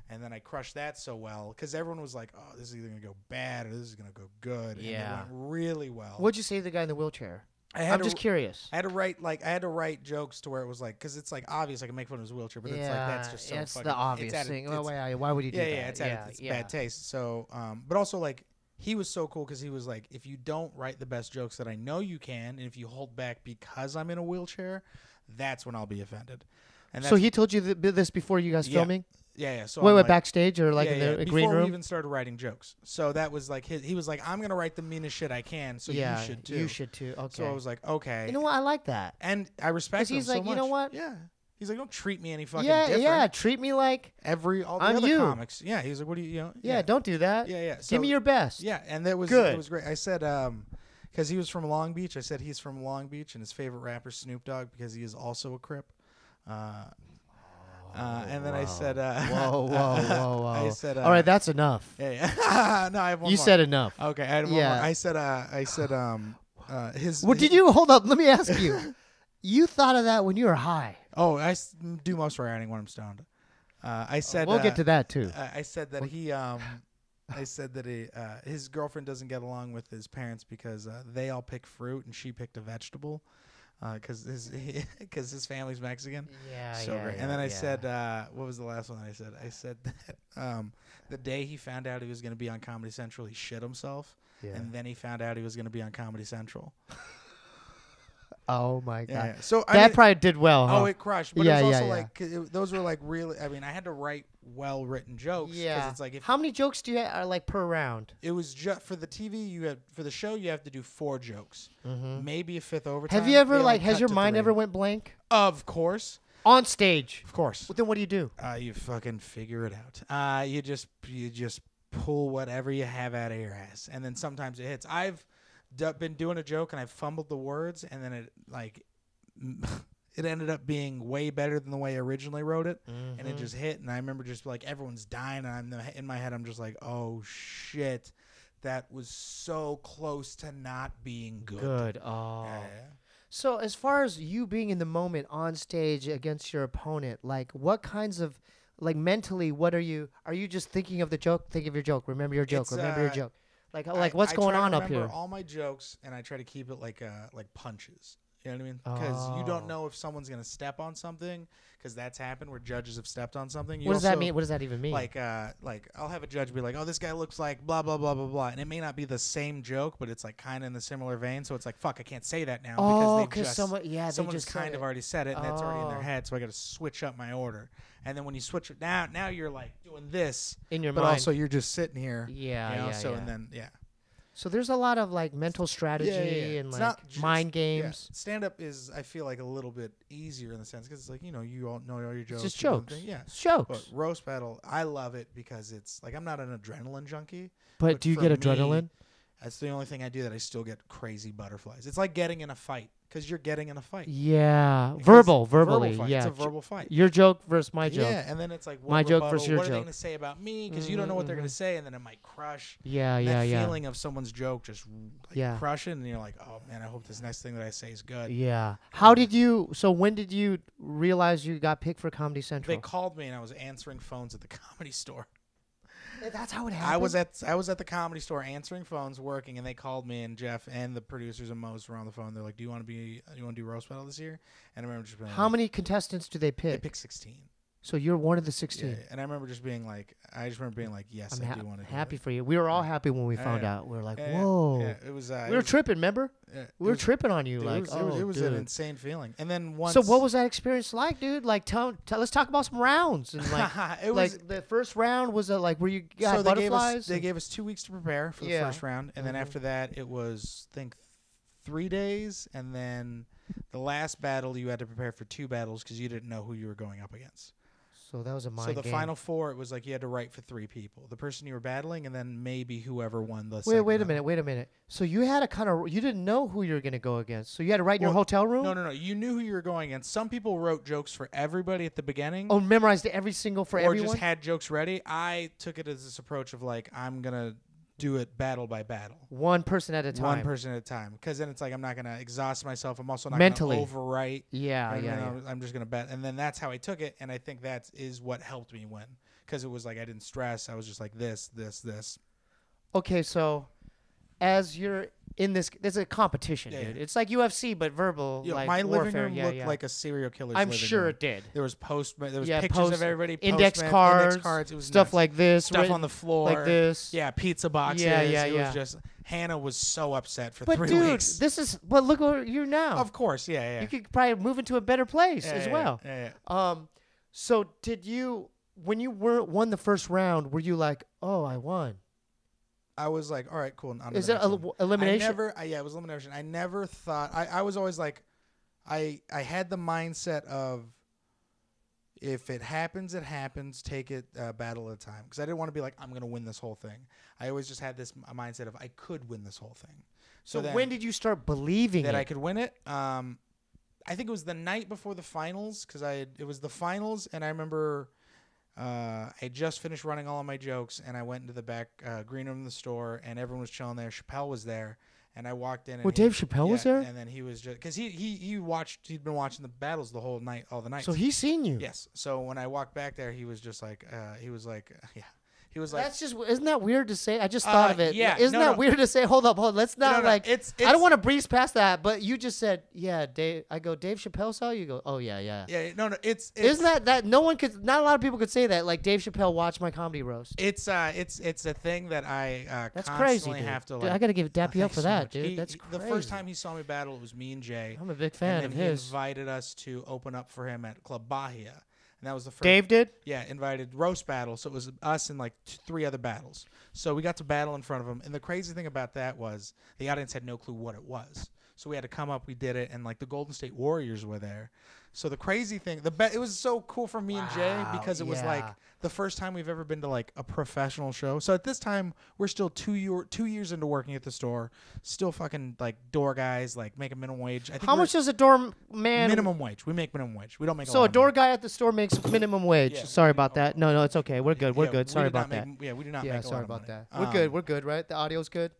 And then I crushed that so well because everyone was like, "Oh, this is either gonna go bad or this is gonna go good." And it went really well. What'd you say to the guy in the wheelchair? I'm just curious. I had to write jokes to where it was like, because it's like obvious I can make fun of his wheelchair, but it's like that's just so it's fucking, the obvious thing. Why would you do that? It's bad taste. So, but also like he was so cool because he was like, if you don't write the best jokes that I know you can, and if you hold back because I'm in a wheelchair, that's when I'll be offended. And so he told you this before you guys filming? Yeah. So wait, backstage or like in the green room? Before we even started writing jokes. So that was like he was like, I'm gonna write the meanest shit I can, so you should too. You should too. Okay. So I was like, okay. You know what? I like that. And I respect him he's so like, much. you know what? Yeah. He's like, don't treat me any fucking different. Yeah. Treat me like all the I'm other you. comics. Yeah. He's like, what do you? Yeah. Don't do that. Yeah. Give me your best. Yeah. And that was good. It was great. I said, because he was from Long Beach. I said he's from Long Beach, and his favorite rapper is Snoop Dogg because he is also a Crip. And then I said, whoa. I said, all right, that's enough. Yeah. No, I have one You more. said enough. Okay, I had one more. I said, his. What did you hold up? Let me ask you. You thought of that when you were high. Oh, I do most writing when I'm stoned. I said we'll get to that too. I said that his girlfriend doesn't get along with his parents because they all pick fruit and she picked a vegetable. Because his family's Mexican. Yeah, great. And then I said, what was the last one I said? I said that the day he found out he was going to be on Comedy Central, he shit himself. Yeah. And then he found out he was going to be on Comedy Central. Oh my God! Yeah. So that probably did well. Huh? Oh, it crushed. But it was also like those were like really. I mean, I had to write well-written jokes. Yeah. It's like how many jokes do you have like per round? It was just for the TV. For the show, you have to do 4 jokes, maybe a fifth overtime. Have you ever has your mind ever went blank? Of course. On stage. Of course. Well, then what do? You fucking figure it out. You just pull whatever you have out of your ass, and then sometimes it hits. I've been doing a joke and I fumbled the words, and then it it ended up being way better than the way I originally wrote it, and it just hit. And I remember just like everyone's dying, and in my head I'm just like, oh shit, that was so close to not being good. Oh. Yeah. So as far as you being in the moment on stage against your opponent, like what kinds of, like mentally, what are you just thinking of the joke? Think of your joke. Remember your joke. Remember your joke. Like what's going on up here? I remember all my jokes, and I try to keep it like punches. You know what I mean? Because you don't know if someone's gonna step on something, because that's happened where judges have stepped on something. What does that mean? What does that even mean? Like I'll have a judge be like, "Oh, this guy looks like blah blah blah blah blah," and it may not be the same joke, but it's like kind of in the similar vein. So it's like, "Fuck, I can't say that now because someone's kind of already said it, and it's already in their head. So I got to switch up my order." And then when you switch it now you're like doing this in your but mind, but also you're just sitting here. And then So there's a lot of like mental strategy and like mind games. Stand up is, I feel like, a little bit easier in the sense because it's like, you all know all your jokes. It's just jokes. It's jokes. But roast battle, I love it because it's like I'm not an adrenaline junkie. But do you get adrenaline? That's the only thing I do that I still get crazy butterflies. It's like getting in a fight because you're getting in a fight. Yeah, verbally. Fight. Yeah, it's a verbal fight. Your joke versus my joke. Yeah, and then it's like my joke versus your joke. What are they joke? going to say about me? Because you don't know what they're going to say, and then it might crush. That feeling of someone's joke just crushing, and you're like, oh man, I hope this next thing that I say is good. Yeah. How did you? So when did you realize you got picked for Comedy Central? They called me, and I was answering phones at the Comedy Store. That's how it happened. I was at the Comedy Store answering phones, working, and they called me, and Jeff and the producers and Mose were on the phone. They're like, "Do you want to do roast battle this year?" And I remember just being how many contestants do they pick? They pick 16. So you're one of the 16. Yeah, and I remember just being like, yes, I do want to. Happy for you. We were all happy when we found out. We were like, whoa. Yeah, it was. We were tripping. Remember? We were tripping on you. It was an insane feeling. And then once. So what was that experience like, dude? Like, let's talk about some rounds. And like, like the first round was like where you got butterflies. They gave us 2 weeks to prepare for the first round, and then after that it was, I think, 3 days, and then the last battle you had to prepare for 2 battles because you didn't know who you were going up against. So that was a mind game. So the final 4, it was like you had to write for 3 people: the person you were battling, and then maybe whoever won the. Wait a minute. So you had to you didn't know who you were going to go against. So you had to write in your hotel room. No. You knew who you were going against. Some people wrote jokes for everybody at the beginning. Oh, memorized every single for everyone. Or just had jokes ready. I took it as this approach of like, I'm gonna do it battle by battle. One person at a time. One person at a time. Because then it's like I'm not going to exhaust myself. I'm also not mentally going to overwrite. Yeah. I'm just going to bet. And then that's how I took it. And I think that is what helped me win. Because it was like I didn't stress. I was just like this. Okay, so as you're in this, there's a competition, dude. It's like UFC, but verbal. Like my warfare. living room looked like a serial killer's I'm living sure room. It did. There was pictures of everybody. Index cards. It was stuff nuts. like this. Stuff on the floor. Like this. Yeah, pizza boxes. It was just, Hannah was so upset for 3 weeks. But look where you're now. Of course, yeah. You could probably move into a better place as well. Yeah. So did you, when you won the first round, were you like, oh, I won? I was like, all right, cool. Is it elimination? It was elimination. I never thought, I was always like, I had the mindset of, if it happens, it happens. Take it battle at a time. Because I didn't want to be like, I'm going to win this whole thing. I always just had this mindset of I could win this whole thing. So when did you start believing that I could win it? I think it was the night before the finals because it was the finals, and I remember I just finished running all of my jokes, and I went into the back green room of the store, and everyone was chilling there. Chappelle was there. And I walked in. And Dave Chappelle was there? And then he was just because he'd been watching the battles the whole night, all the nights. So he's seen you. Yes. So when I walked back there, he was just like, He was like, that's just, isn't that weird to say? I just thought of it. Yeah. Isn't that weird to say? Hold up. Let's not It's I don't want to breeze past that, but you just said, yeah, Dave. I go, Dave Chappelle saw you. You go, oh yeah. Yeah. No. Isn't that no one could? Not a lot of people could say that. Like Dave Chappelle watched my comedy roast. It's a thing that I that's constantly crazy, have to. Dude, I gotta dap you up for that, dude. That's crazy. The first time he saw me battle, it was me and Jay. I'm a big fan of his. He invited us to open up for him at Club Bahia. And that was the first. Dave did? Yeah, invited roast battle. So it was us and like 3 other battles. So we got to battle in front of him. And the crazy thing about that was the audience had no clue what it was. So we had to come up. We did it, and like the Golden State Warriors were there. So the crazy thing, it was so cool for me and Jay because it was like the first time we've ever been to like a professional show. So at this time, we're still 2 years into working at the store, still fucking like door guys, like making minimum wage. I think How much does a door man? Minimum wage. We make minimum wage. We don't make. So a door guy at the store makes minimum wage. Yeah. Sorry about that. No, it's okay. We're good. We're good. Sorry about that. Yeah, we do not. Yeah, make a lot sorry of about money. that. We're good. We're good, right? The audio's good.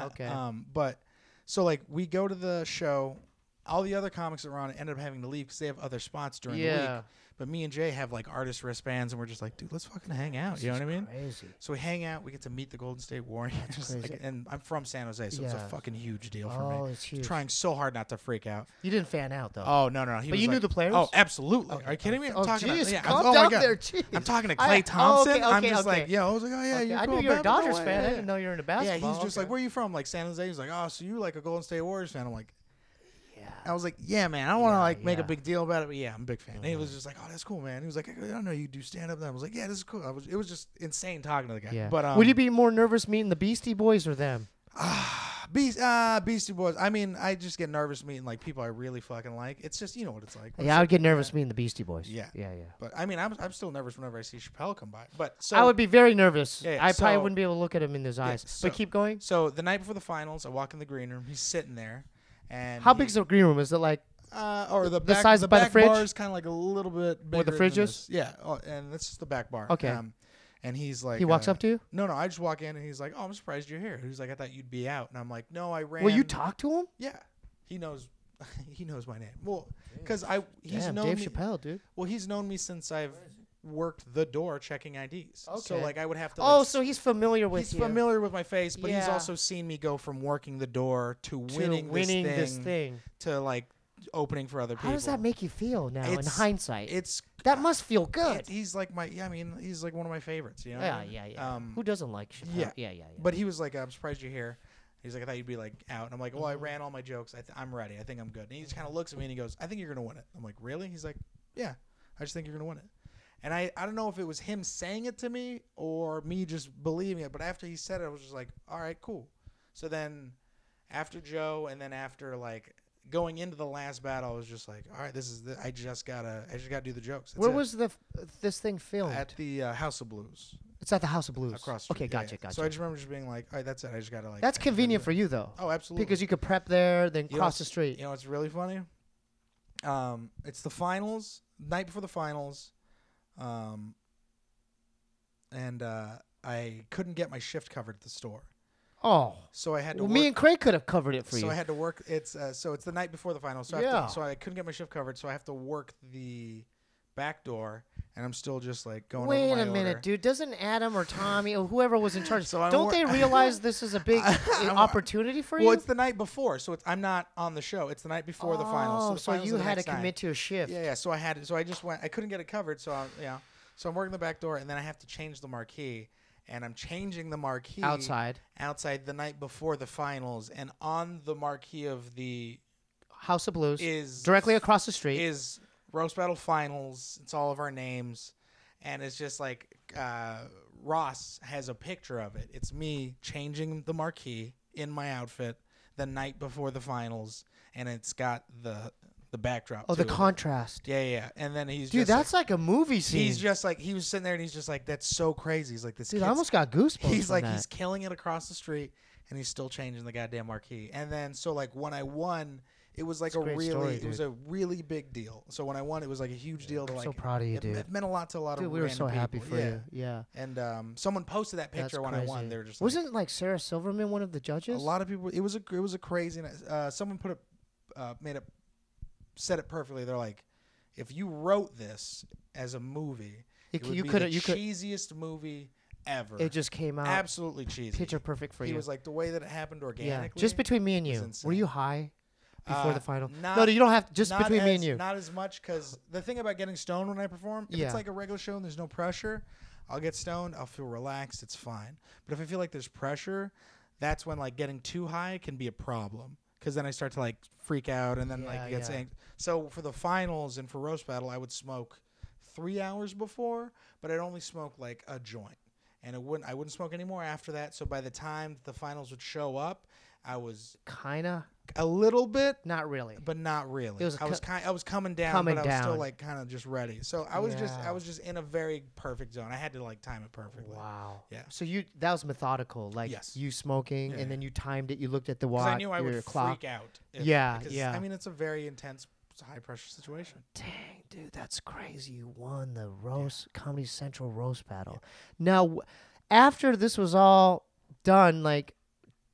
Okay. But so like we go to the show. All the other comics that were on it ended up having to leave because they have other spots during the week. But me and Jay have like artist wristbands, and we're just like, dude, let's fucking hang out. You know what I mean? Crazy. So we hang out. We get to meet the Golden State Warriors. Crazy. And I'm from San Jose, so it's a fucking huge deal for me. Oh, it's huge. Trying so hard not to freak out. You didn't fan out though. Oh no. But you knew the players? Oh, absolutely. Okay. Are you kidding me? I'm Oh, talking jeez, to, calm oh down my God. there, jeez. I'm talking to Klay Thompson. I'm just like, yo, I was like, oh yeah, Okay, I knew you were a Dodgers fan. I didn't know you were into basketball. Yeah, he's just like, where are you from? Like San Jose. He's like, oh, so you like a Golden State Warriors fan? I'm like, yeah. I was like, yeah, man. I don't want to like make a big deal about it, but yeah, I'm a big fan. And he was just like, oh, that's cool, man. He was like, I don't know, you do stand up. And I was like, yeah, this is cool. It was just insane talking to the guy. Yeah. But would you be more nervous meeting the Beastie Boys or them? Beastie Boys. I mean, I just get nervous meeting like people I really fucking like. It's just, you know what it's like. Yeah, I would get nervous meeting the Beastie Boys. Yeah. Yeah. But I mean, I'm still nervous whenever I see Chappelle come by. But so I would be very nervous. Yeah, I probably so- wouldn't be able to look at him in his eyes. so- But keep going. So the night before the finals, I walk in the green room. He's sitting there, and How big's the green room? Is it like or the back, size the by the back fridge? bar is kind of like a little bit bigger. Where the fridge than is? this. Yeah. Oh, and that's just the back bar. Okay. And he's like, he walks up to you? No, I just walk in and he's like, oh, I'm surprised you're here. He's like, I thought you'd be out, and I'm like, no, I ran. Will you talk to him? Yeah, he knows. He knows my name. Well, because he's Damn, known Dave me. Chappelle, dude. Well, he's known me since I've worked the door checking IDs. So Okay. like I would have to. Oh, like, so he's familiar with he's you. familiar with my face, but he's Yeah. also seen me go from working the door to to winning this thing. to like opening for other people. How does that make you feel now in It's- hindsight? It's That must feel good. he's like my I mean he's like one of my favorites. You know. Yeah. Who doesn't like Chappelle? Yeah. But he was like, I'm surprised you're here. He's like, I thought you'd be like out. And I'm like, well, I ran all my jokes. I'm ready. I think I'm good. And he just kind of looks at me and he goes, I think you're gonna win it. I'm like, really? He's like, yeah. I just think you're gonna win it. And I don't know if it was him saying it to me or me just believing it. But after he said it, I was just like, all right, cool. So then after Joe and then after like going into the last battle, I was just like, all right, I just gotta do the jokes. That's Where it. was this thing filmed? At the House of Blues It's at the House of Blues. across the Okay, street. gotcha. So I just remember just being like, all right, that's it. I just gotta like. That's convenient for you though, Oh, absolutely. because you could prep there, then You know cross the what's- street. You know what's really funny? It's the finals, night before the finals, and I couldn't get my shift covered at the store, Oh, so I had to. well, work, me and Craig could have covered it for so you. I had to work. It's the night before the finals, so Yeah. so I couldn't get my shift covered, so I have to work the back door, and I'm still just like going. Wait over my a minute, order. dude. Doesn't Adam or Tommy or whoever was in charge, So I'm don't wor- they realize this is a big opportunity for you? Well, it's the night before, so I'm not on the show. It's the night before the finals. Oh, the so finals you are the had to next night. commit to a shift. Yeah. So I just went. I couldn't get it covered. So So I'm working the back door, and then I have to change the marquee, and I'm changing the marquee Outside the night before the finals, and on the marquee of the House of Blues is directly across the street. is Roast Battle Finals. It's all of our names, and it's just like Ross has a picture of it. It's me changing the marquee in my outfit the night before the finals, and it's got the backdrop. Oh, the to it. contrast. Yeah. And then he's Dude, just that's like a movie scene. he's just like he was sitting there and he's just like, that's so crazy. He's like, this Dude, kid's I almost got goosebumps. he's from like that. he's killing it across the street and he's still changing the goddamn marquee. And then so like when I won, it was like It's a great story, it was a really big deal. So when I won, it was like a huge deal to I'm like. so proud of you, it, dude. It meant a lot to a lot Dude, of we were random so happy people. for you. Yeah. And someone posted that That's picture when crazy. I won. They were just like, Wasn't like Sarah Silverman one of the judges? a lot of people. It was a crazy. Someone put it, said it perfectly. They're like, if you wrote this as a movie, it would you be could the you could. cheesiest movie ever. It just came out Absolutely cheesy. picture perfect for He you. was like the way that it happened Yeah, organically. just between me and was you. insane. Were you high before the final? not- No, you don't have to. Just not between me as- and you. Not as much because the thing about getting stoned when I perform, if Yeah. it's like a regular show and there's no pressure, I'll get stoned. I'll feel relaxed. It's fine. But if I feel like there's pressure, that's when like getting too high can be a problem because then I start to like freak out and then like get yeah. So for the finals and for roast battle, I would smoke 3 hours before, but I'd only smoke like a joint. And I wouldn't smoke anymore after that. So by the time the finals would show up, I was Kinda. a little bit, Not really. but not really. It was I was coming down, but I was still like kind of just ready. So I was just in a very perfect zone. I had to like time it perfectly. Wow. Yeah. So that was methodical, like you smoking, and then you timed it. You looked at the watch. Because I knew I would clock. freak out. Because, I mean, it's a very intense, high pressure situation. Dang, dude, that's crazy. You won the Comedy Central roast battle. Now, after this was all done, like,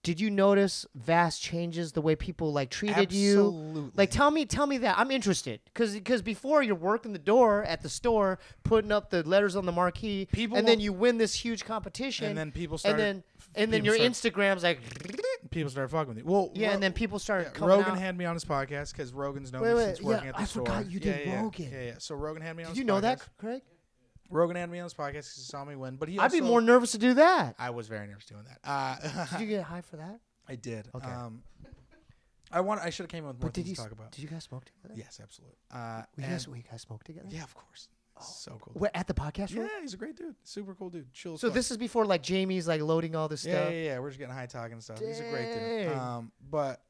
did you notice vast changes the way people like treated you? Absolutely. Like, tell me that. I'm interested because before you're working the door at the store, putting up the letters on the marquee, then you win this huge competition, and then people started, and then your Instagram's like, people started fucking with you. Well, and then people started coming Rogan out. had me on his podcast because Rogan's known me since working at the store. I forgot you did Rogan. Yeah. So Rogan had me on his podcast. Did you know that, Craig? Rogan had me on his podcast because he saw me win. But I'd be more nervous to do that. I was very nervous doing that. Did you get high for that? I did. Okay. I should have came up with more things to talk about. Did you guys smoke together? Yes, absolutely. You guys smoke together? Yeah, of course. So cool. Where, at the podcast room? Yeah, he's a great dude. Super cool dude. Chill as So fuck. this is before like Jamie's like loading all this stuff. Yeah. We're just getting high talking and stuff. Dang. He's a great dude. But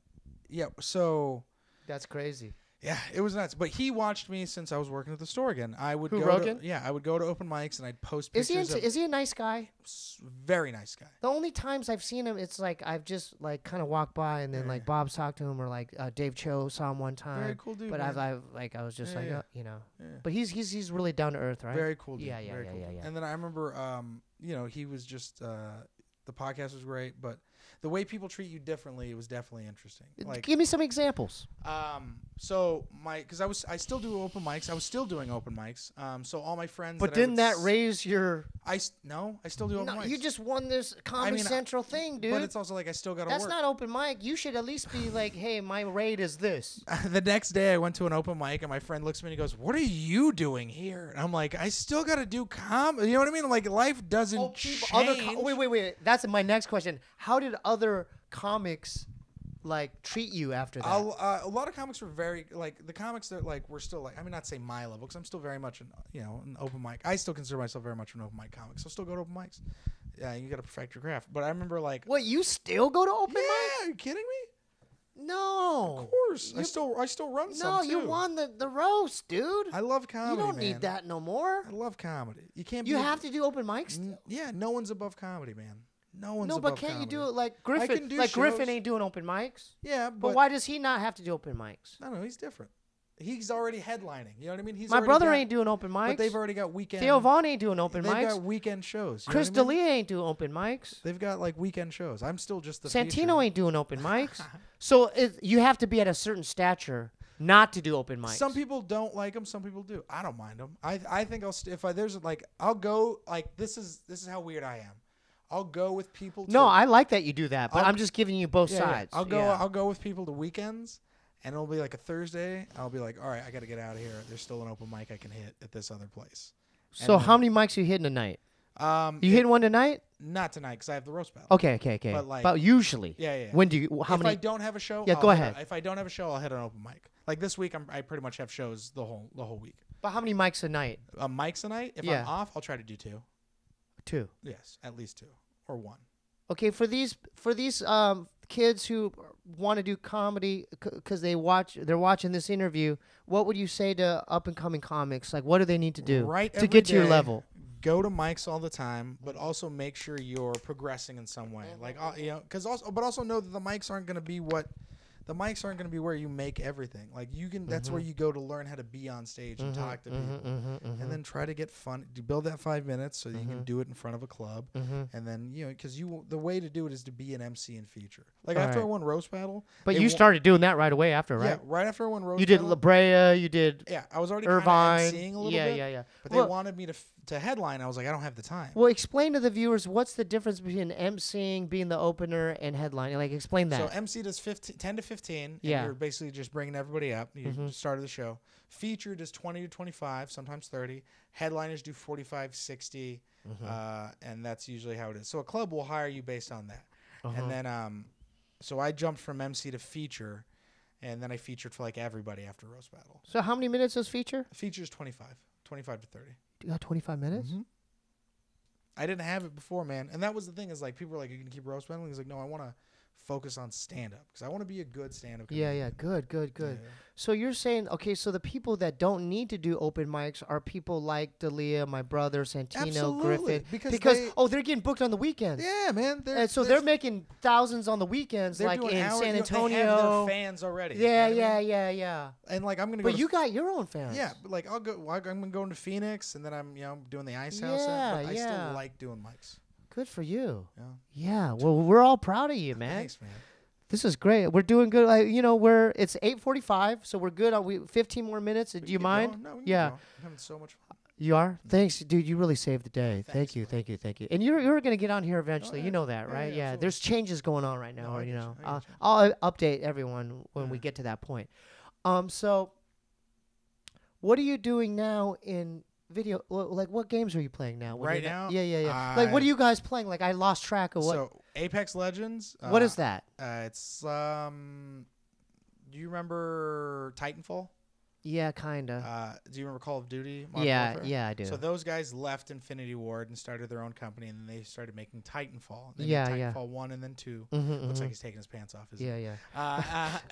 yeah, so that's crazy. yeah, it was nuts. But he watched me since I was working at the store again. I would go Rogan? I would go to open mics and I'd post pictures. Is he a nice guy? Very nice guy. The only times I've seen him, it's like I've just like kind of walked by and then like Bob's talked to him or like Dave Cho saw him one time. Very cool dude. But man. I was just you know. Yeah. But he's really down to earth, right? Very cool dude. Yeah. And then I remember, he was just the podcast was great, but the way people treat you differently, it was definitely interesting. Like, give me some examples. So because I still do open mics. I was still doing open mics. So all my friends. But didn't that raise your? I still do open mics. You just won this Comedy Central thing, dude. But it's also like I still got to work. That's not open mic. You should at least be like, hey, my rate is this. The next day I went to an open mic and my friend looks at me and he goes, "What are you doing here?" And I'm like, "I still got to do comedy." You know what I mean? Like life doesn't change. Wait. That's my next question. How did other comics like treat you after that? A lot of comics were very like the comics that like were still like not say my level because I'm still very much an open mic. I still consider myself very much an open mic comic, so still go to open mics. Yeah, you got to perfect your craft. But I remember like, what, you still go to open mic? Are you kidding me? No. Of course. I still run some. No, you won the roast, dude. I love comedy. You don't need that no more. I love comedy. You can't. You have to do open mics. Yeah, no one's above comedy, man. No one's No, above but can't comedy. you do it like Griffin? I can do like shows. Griffin ain't doing open mics. Yeah, but why does he not have to do open mics? I don't know. He's different. He's already headlining. You know what I mean? My brother ain't doing open mics. But they've already got weekend. Theo Vaughn ain't doing open mics. They've got weekend shows. Chris D'Elia ain't doing open mics. They've got like weekend shows. I'm still just the Santino feature. ain't doing open mics. So you have to be at a certain stature not to do open mics. Some people don't like them. Some people do. I don't mind them. I think I'll go like this is how weird I am. I'll go with people. No, I like that you do that, but I'm just giving you both sides. I'll go with people to weekends, and it'll be like a Thursday. I'll be like, all right, I got to get out of here. There's still an open mic I can hit at this other place. So how many mics you hitting tonight? You hitting one tonight? Not tonight because I have the roast battle. Okay. But like, usually. Yeah. When do you? How many? If I don't have a show, go ahead. If I don't have a show, I'll hit an open mic. Like this week, I pretty much have shows the whole week. But how many mics a night? Mics a night. If I'm off, I'll try to do 2. 2. Yes, at least 2 or 1. Okay, for these kids who want to do comedy because they're watching this interview, what would you say to up and coming comics? Like, what do they need to do to get to your level? Go to mics all the time, but also make sure you're progressing in some way. Like, but also know that the mics aren't going to be where you make everything. Like that's where you go to learn how to be on stage and talk to people, and then try to get fun. Build that 5 minutes so that you can do it in front of a club, and then because the way to do it is to be an MC and feature. Like after I won roast battle, but you started doing that right away after, right? Yeah, right after I won roast. You did battle, La Brea. You did. Yeah, I was already Irvine. MCing a little bit. Yeah. But they wanted me to headline. I was like, I don't have the time. Well, explain to the viewers what's the difference between MCing, being the opener, and headlining. Like, explain that. So MC does 10 to 15. And you're basically just bringing everybody up. You started the show. Featured is 20 to 25, sometimes 30. Headliners do 45, 60, and that's usually how it is. So a club will hire you based on that. And then, so I jumped from MC to feature, and then I featured for like everybody after roast battle. So how many minutes does feature? Feature's 25 to 30. You got 25 minutes? I didn't have it before, man. And that was the thing is like people were like, "You can keep roast battling." He's like, "No, I want to focus on stand-up because I want to be a good stand-up Yeah, comedian. yeah. Good. Yeah. So you're saying, okay, so the people that don't need to do open mics are people like Dalia, my brother, Santino, Absolutely, Griffin. because they're getting booked on the weekends. Yeah, man. And so they're making thousands on the weekends, they're like doing in hours, San They Antonio. have their fans already. Yeah, you know what I mean? yeah. And like I'm gonna go. But you got your own fans. Yeah, but like I'm gonna go into Phoenix, and then I'm doing the Ice House. But I still like doing mics. Good for you. Yeah. Yeah. Well, we're all proud of you, man. Thanks, man. This is great. We're doing good. It's 8:45, so we're good. 15 more minutes. Do you mind? No, we can Yeah. go. I'm having so much fun. You are? Thanks, dude. You really saved the day. Thanks, Thank you. And you're going to get on here eventually. Oh, yeah. You know that, Yeah, right? yeah, Yeah. absolutely. There's changes going on right now. No, I Or, get you. I get you. I'll update everyone when we get to that point. So what are you doing now in video? Like, what games are you playing now? Right now? Yeah. Like, what are you guys playing? Like, I lost track of what. So Apex Legends. What is that? It's Do you remember Titanfall? Yeah, kind of. Do you remember Call of Duty? Modern Warfare? Yeah, I do. So those guys left Infinity Ward and started their own company, and then they started making Titanfall. They Yeah, made yeah. Titanfall 1 and then 2. Mhm, Looks mhm. like he's taking his pants off. Isn't Yeah. he?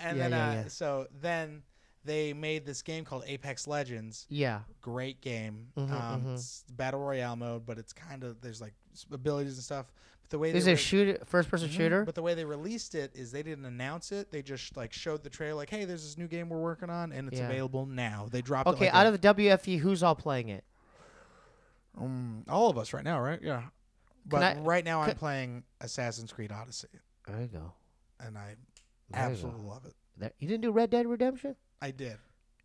And Yeah, then yeah. so then they made this game called Apex Legends. Yeah. Great game. Mhm. It's battle royale mode, but it's kind of there's like abilities and stuff. But the way Is they it a first-person shooter? But the way they released it is they didn't announce it. They just like showed the trailer, like, hey, there's this new game we're working on, and it's Yeah. available now. They dropped Okay, it. out of the WFE, who's all playing it? All of us right now, right? Yeah. But I- right now I'm playing Assassin's Creed Odyssey, There you go. and I There you absolutely go. love it. You didn't do Red Dead Redemption? I did.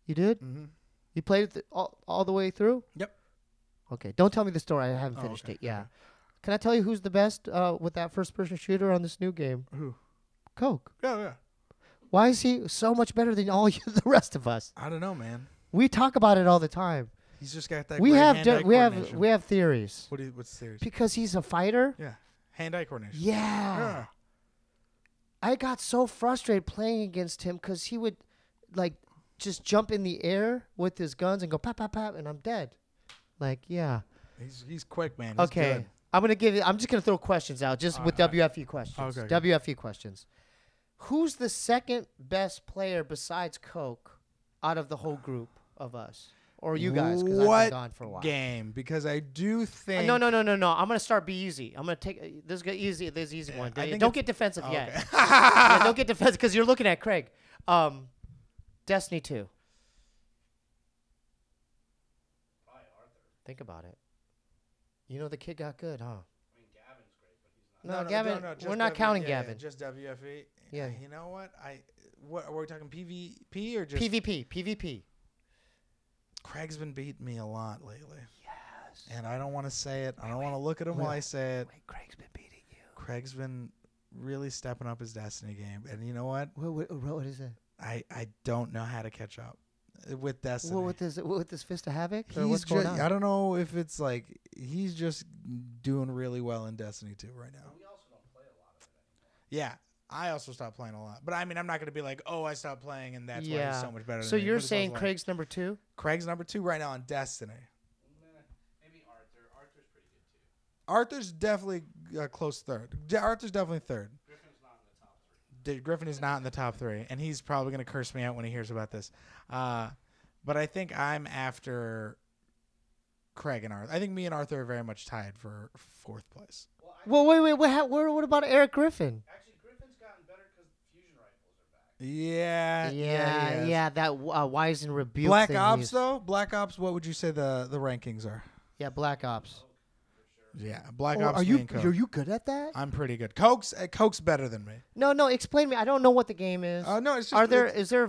You did? Mm-hmm. You played it all the way through? Yep. Okay, don't tell me the story. I haven't finished okay, it. Yeah. okay. Can I tell you who's the best with that first-person shooter on this new game? Who? Coke. Yeah. Why is he so much better than all the rest of us? I don't know, man. We talk about it all the time. He's just got that. We great have hand-eye coordination. we have theories. What's the series? Because he's a fighter. Yeah, hand-eye coordination. Yeah. I got so frustrated playing against him because he would, like, just jump in the air with his guns and go pop, pop, pop, and I'm dead. Like, yeah. He's quick, man. He's Okay. good. I'm just gonna throw questions out just with WFE questions. Okay. WFE questions. Who's the second best player besides Coke out of the whole group of us? Or you guys, because I've What been gone for a while. game? Because I do think. No. I'm gonna start be easy. I'm gonna take this easy. This easy one. I think Don't it's- get defensive yet. Okay. Yeah, don't get defensive because you're looking at Craig. Destiny 2. Probably Arthur. Think about it. You know the kid got good, huh? I mean, Gavin's great, but he's not. No, Gavin. just we're not counting yeah, Gavin. Just WFE. Yeah. You know what? What are we talking PvP or just PvP. Craig's been beating me a lot lately. Yes. And I don't want to say it. I don't want to look at him while I say it. Wait, Craig's been beating you. Craig's been really stepping up his Destiny game. And you know what? What is it? I don't know how to catch up with Destiny. What with this Fist of Havoc? Or He's what's going just, on? I don't know if it's like he's just doing really well in Destiny 2 right now. We also don't play a lot of it anymore. Yeah. I also stopped playing a lot. But I mean, I'm not going to be like, oh, I stopped playing and that's why he's so much better So than me. you're But it's saying also like, Craig's number 2? Craig's number 2 right now on Destiny. Maybe Arthur. Arthur's pretty good too. Arthur's definitely a close third. Arthur's definitely third. Griffin's not in the top 3. Griffin is not in the top 3, and he's probably going to curse me out when he hears about this. But I think I'm after Craig and Arthur. I think me and Arthur are very much tied for 4th place. Well, wait. What about Eric Griffin? Actually, Griffin's gotten better because fusion rifles are back. Yeah. That Wisen rebuke Black thing Ops, he's- though? Black Ops, what would you say the rankings are? Yeah, Black Ops. Yeah, Black Oh, Ops, are me you and Coke. good at that? I'm pretty good. Coke's better than me. No. Explain me. I don't know what the game is. No, it's just Is there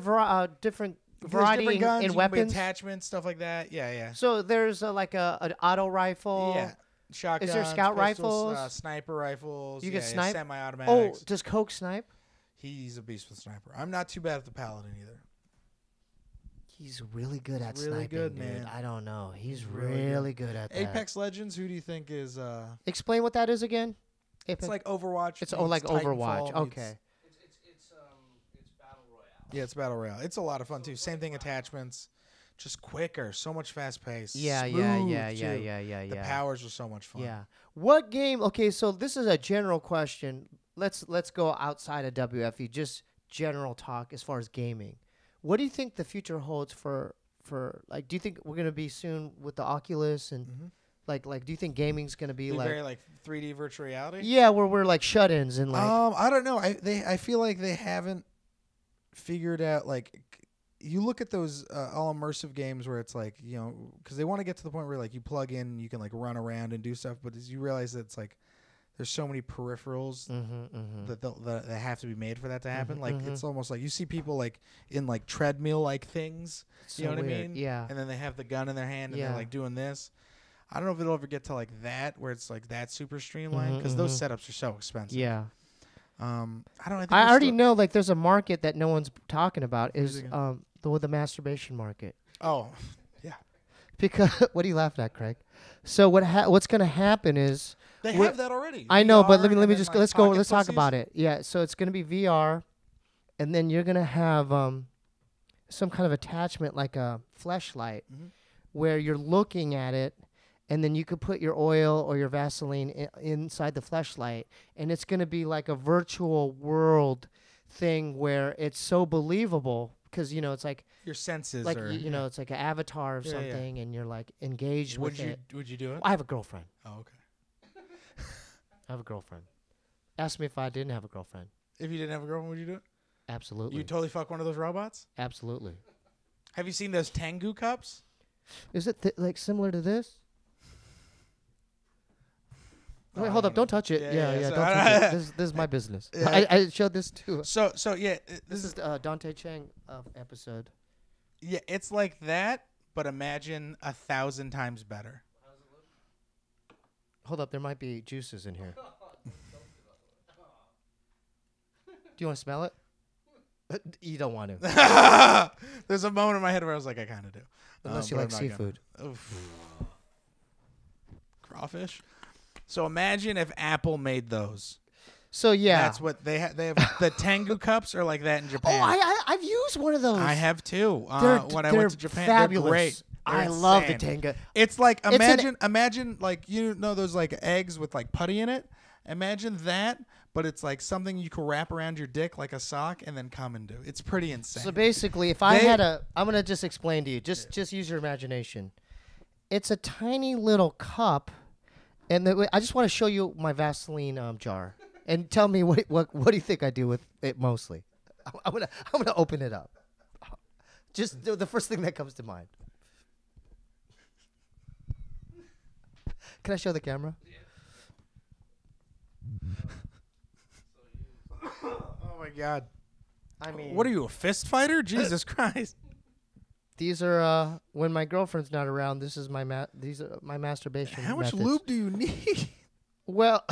different there's variety different guns, in you can weapons? be attachments, stuff like that. Yeah. So there's like an auto rifle. Yeah. Shotguns, Is there scout pistols, rifles? Sniper rifles. You yeah, can snipe? Yeah, Oh, semi-automatics. does Coke snipe? He's a beast with sniper. I'm not too bad at the paladin either. He's really good at He's really sniping, good, dude. man. I don't know. He's Really really good at that. Apex Legends, who do you think is? Explain what that is again. Apex. It's like Overwatch. It's meets like Overwatch. Titanfall meets- Okay. It's battle royale. Yeah, it's battle royale. It's a lot of fun too. Same thing, attachments, just quicker, so much fast pace. Yeah. The powers are so much fun. Yeah. What game? Okay, so this is a general question. let's go outside of WFE, just general talk as far as gaming. What do you think the future holds for like? Do you think we're gonna be soon with the Oculus and like do you think gaming's gonna be like very like 3D virtual reality? Yeah, where we're like shut-ins and like. I don't know. I feel like they haven't figured out like. You look at those all immersive games where it's like, you know, because they want to get to the point where like you plug in, you can like run around and do stuff, but as you realize that it's like there's so many peripherals that have to be made for that to happen. Like it's almost like you see people like in like treadmill like things, you know what I mean? Yeah. And then they have the gun in their hand and they're like doing this. I don't know if it'll ever get to like that where it's like that super streamlined because those setups are so expensive. Yeah. I don't. I already know like there's a market that no one's talking about is the masturbation market. Oh, yeah. Because what are you laughing at, Craig? So what's going to happen is they have that already. I know, but let me VR just and then, like, let's talk pocket about it. Yeah, so it's going to be VR, and then you're going to have some kind of attachment like a fleshlight, where you're looking at it, and then you could put your oil or your Vaseline inside the fleshlight, and it's going to be like a virtual world thing where it's so believable. Because, you know, it's like your senses, like are, you know, it's like an avatar of something, and you're like engaged with it. Would you do it? I have a girlfriend. Oh, okay. I have a girlfriend. Ask me if I didn't have a girlfriend. If you didn't have a girlfriend, would you do it? Absolutely. You totally fuck one of those robots? Absolutely. Have you seen those Tengu cups? Is it like similar to this? Wait, hold up! Don't touch it. Yeah, so don't touch it. This is my business. I showed this too. So yeah, This is Dante Chang episode. Yeah, it's like that, but imagine 1,000 times better. Hold up, there might be juices in here. Do you want to smell it? You don't want to. There's a moment in my head where I was like, I kind of do. Unless you like seafood. Crawfish. So imagine if Apple made those. So yeah, that's what they have. They have the Tengu cups are like that in Japan. Oh, I've used one of those. I have too. When I they're went to Japan, fabulous. They're great. I love the Tengu. It's like imagine like you know those like eggs with like putty in it. Imagine that, but it's like something you can wrap around your dick like a sock and then come and do. It's pretty insane. So basically, if I had I'm gonna just explain to you. Just use your imagination. It's a tiny little cup, and I just want to show you my Vaseline jar, and tell me what do you think I do with it mostly. I'm gonna open it up. Just the first thing that comes to mind. Can I show the camera? Oh my god! I mean, what are you, a fist fighter? Jesus Christ! These are when my girlfriend's not around. This is these are my masturbation. How much methods. lube do you need? Well,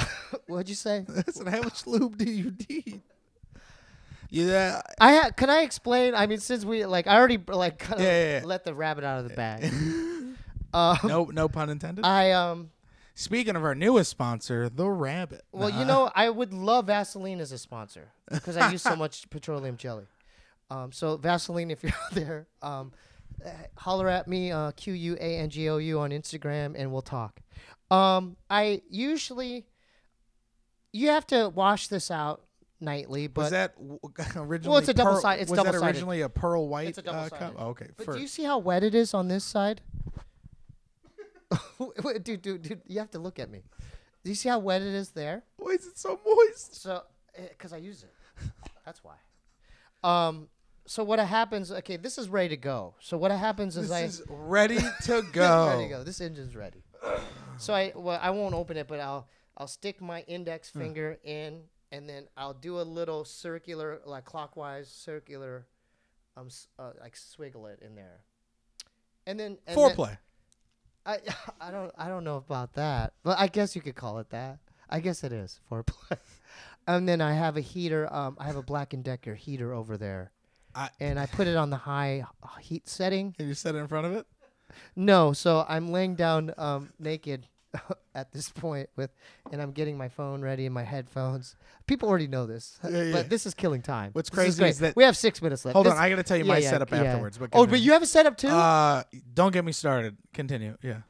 what'd you say? Listen, how much lube do you need? Yeah. Can I explain? I mean, since we I already kind of let the rabbit out of the bag. No pun intended. Speaking of our newest sponsor, the Rabbit. Well, you know, I would love Vaseline as a sponsor because I use so much petroleum jelly. So Vaseline, if you're out there, holler at me, QUANGOU on Instagram, and we'll talk. You have to wash this out nightly. But was that originally? Well, it's a double-sided. It's was double-sided. that originally a pearl white? It's a double-sided. cup? Oh, okay. But do you see how wet it is on this side? Dude, you have to look at me. Do you see how wet it is there? Why is it so moist? So, because I use it. That's why. So what happens? Okay, this is ready to go. So what happens is this is ready to go. Ready to go. This engine's ready. So I won't open it, but I'll stick my index finger in, and then I'll do a little circular, like clockwise circular, like swiggle it in there, and then foreplay. I don't know about that, but I guess you could call it that. I guess it is foreplay. And then I have a heater. I have a Black & Decker heater over there, and I put it on the high heat setting. Have you set it in front of it? No, so I'm laying down naked at this point and I'm getting my phone ready and my headphones. People already know this, but this is killing time. What's crazy is that we have 6 minutes left. Hold on, I got to tell you my setup afterwards. But but you have a setup too? Don't get me started. Continue. Yeah.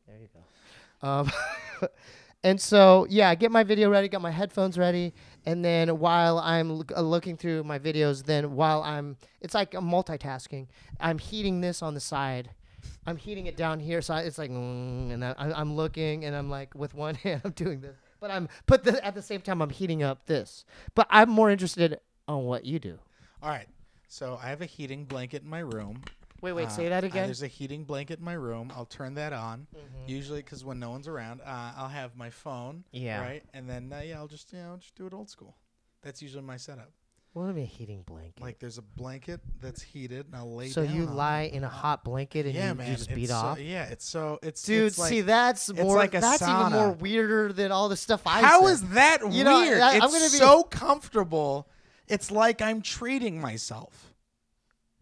There you go. And so I get my video ready, got my headphones ready, And then while I'm looking through my videos, it's like I'm multitasking. I'm heating this on the side. I'm heating it down here, so it's like, and I'm looking, and I'm like, with one hand, I'm doing this. But at the same time, I'm heating up this. But I'm more interested on what you do. All right. So I have a heating blanket in my room. Wait, say that again. There's a heating blanket in my room. I'll turn that on, usually because when no one's around. I'll have my phone, right? And then, I'll just do it old school. That's usually my setup. What do you mean a heating blanket? Like there's a blanket that's heated, and I'll lay so down. you lie in a hot blanket and you just beat off? Dude, see, that's more. like a that's sauna. even more weirder than all the stuff I How said. is that weird? I'm gonna It's be so comfortable. It's like I'm treating myself.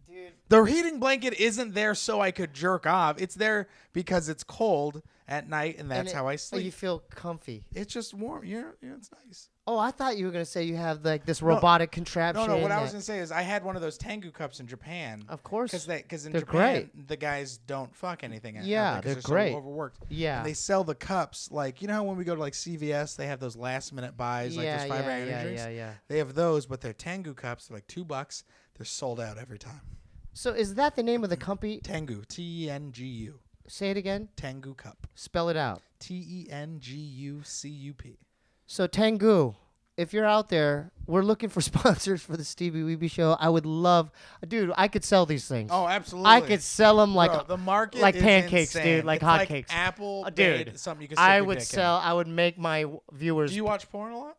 Dude. The heating blanket isn't there so I could jerk off. It's there because it's cold at night, and that's how I sleep. You feel comfy. It's just warm. It's nice. Oh, I thought you were gonna say you have like this robotic contraption. No. What I was gonna say is I had one of those Tengu cups in Japan. Of course, because in they're Japan great. the guys don't fuck anything. Yeah, they're great. So overworked. Yeah, and they sell the cups like how when we go to like CVS they have those last minute buys like those 5 energy drinks. Yeah. They have those, but they're Tengu cups. They're like $2. They're sold out every time. So is that the name of the company? Tengu, Tengu. Say it again. Tengu cup. Spell it out. Tengucup. So Tengu, if you're out there, we're looking for sponsors for the Steebee Weebee Show. I would love, dude. I could sell these things. Oh, absolutely. I could sell them like the market like is pancakes, insane. dude, like it's hotcakes. Like Apple, dude. Something you can stick I your would dick sell. I would make my viewers. Do you watch porn a lot?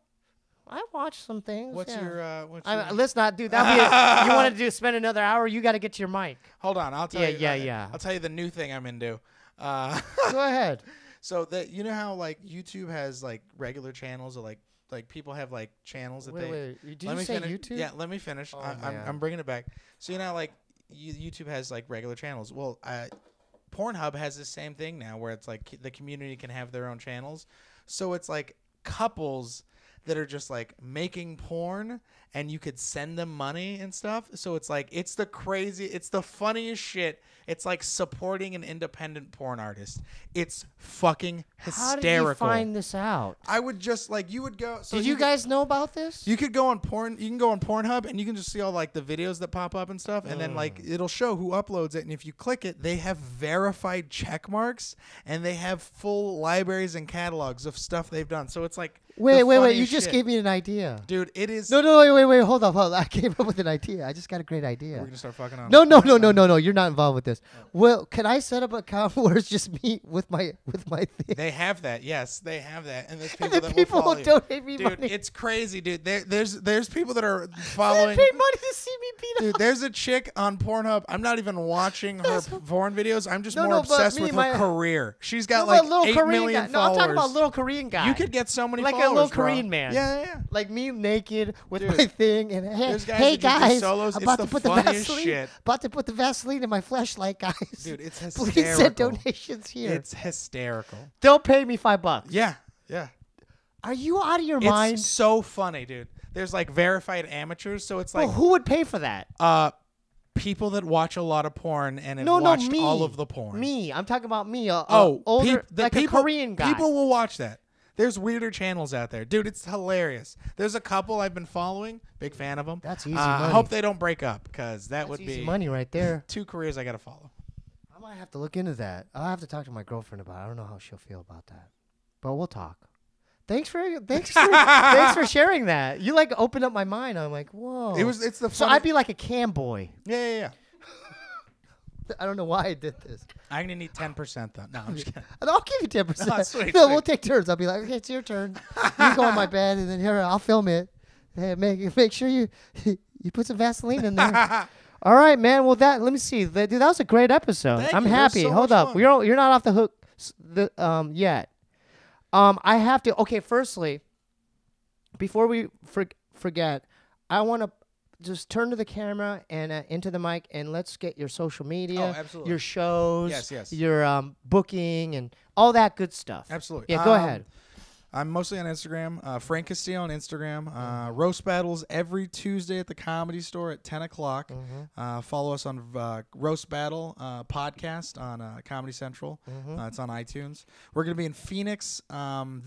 I watch some things. What's yeah. your? Let's not do that. You want to spend another hour? You got to get to your mic. Hold on, I'll tell you. Yeah. I'll tell you the new thing I'm into. Go ahead. So that how like YouTube has like regular channels or like people have like channels that Wait. Did you say finish. YouTube? Yeah, let me finish. Oh, I'm bringing it back. So like YouTube has like regular channels. Well, Pornhub has the same thing now where it's like the community can have their own channels. So it's like couples that are just like making porn and you could send them money and stuff. So it's like it's the funniest shit. It's like supporting an independent porn artist. It's fucking hysterical. How did you find this out? I would just like you would go. So Did you guys know about this? You could go on porn. You can go on Pornhub and you can just see all like the videos that pop up and stuff, and then like it'll show who uploads it. And if you click it, they have verified check marks and they have full libraries and catalogs of stuff they've done. So it's like wait. You just gave me an idea, dude. It is no. Wait. Hold up. I came up with an idea. I just got a great idea. We're gonna start fucking on. No. You're not involved with this. Well, can I set up an account where it's just me with my thing? They have that. Yes, they have that. And there's people And that people will follow will you. donate me Dude, money. it's crazy, dude. There's people that are They following. pay money to see me beat Dude, up. there's a chick on Pornhub. I'm not even watching her porn videos. I'm just more but obsessed me, with my- her career. She's got No, like but a little 8 Korean million guy. No, followers. I'm talking about a little Korean guy. You could get so many like followers, a little bro. Korean man. Yeah. Like me naked with Dude, my thing and hey there's guys that just do guys, solos. I'm It's about the to put the funniest Vaseline. shit. About to put the Vaseline in my fleshlight, guys. Dude, it's Please hysterical. send donations here. It's hysterical. They'll pay me $5. Yeah. Are you out of your mind? It's so funny, dude. There's like verified amateurs, so it's like Well, who would pay for that? people that watch a lot of porn and have No, watched me. all of the porn. Me. I'm talking about me. Older, like a Korean guy. People will watch that. There's weirder channels out there. Dude, it's hilarious. There's a couple I've been following. Big fan of them. That's easy I money. hope they don't break up because that would easy be money right there. 2 careers I got to follow. I might have to look into that. I'll have to talk to my girlfriend about it. I don't know how she'll feel about that. But we'll talk. Thanks for sharing that. You like opened up my mind. I'm like, whoa. It's the So I'd be like a cam boy. Yeah. I don't know why I did this. I'm going to need 10% though. No, I'm just kidding. I'll give you 10%. Oh, sweet, No, sweet. we'll take turns. I'll be like, okay, it's your turn. You go on my bed, and then here I'll film it. Hey, make sure you put some Vaseline in there. All right, man. Well, let me see. Dude, that was a great episode. Thank I'm you. It was happy. so Hold much up. fun. You're not off the hook yet. I have to. Okay, firstly, before we forget, I want to just turn to the camera and into the mic, and let's get your social media, Oh, absolutely. your shows, Yes. your booking, and all that good stuff. Absolutely. Yeah, go ahead. I'm mostly on Instagram. Frank Castillo on Instagram. Roast battles every Tuesday at the Comedy Store at 10 o'clock. Follow us on Roast Battle podcast on Comedy Central. It's on iTunes. We're going to be in Phoenix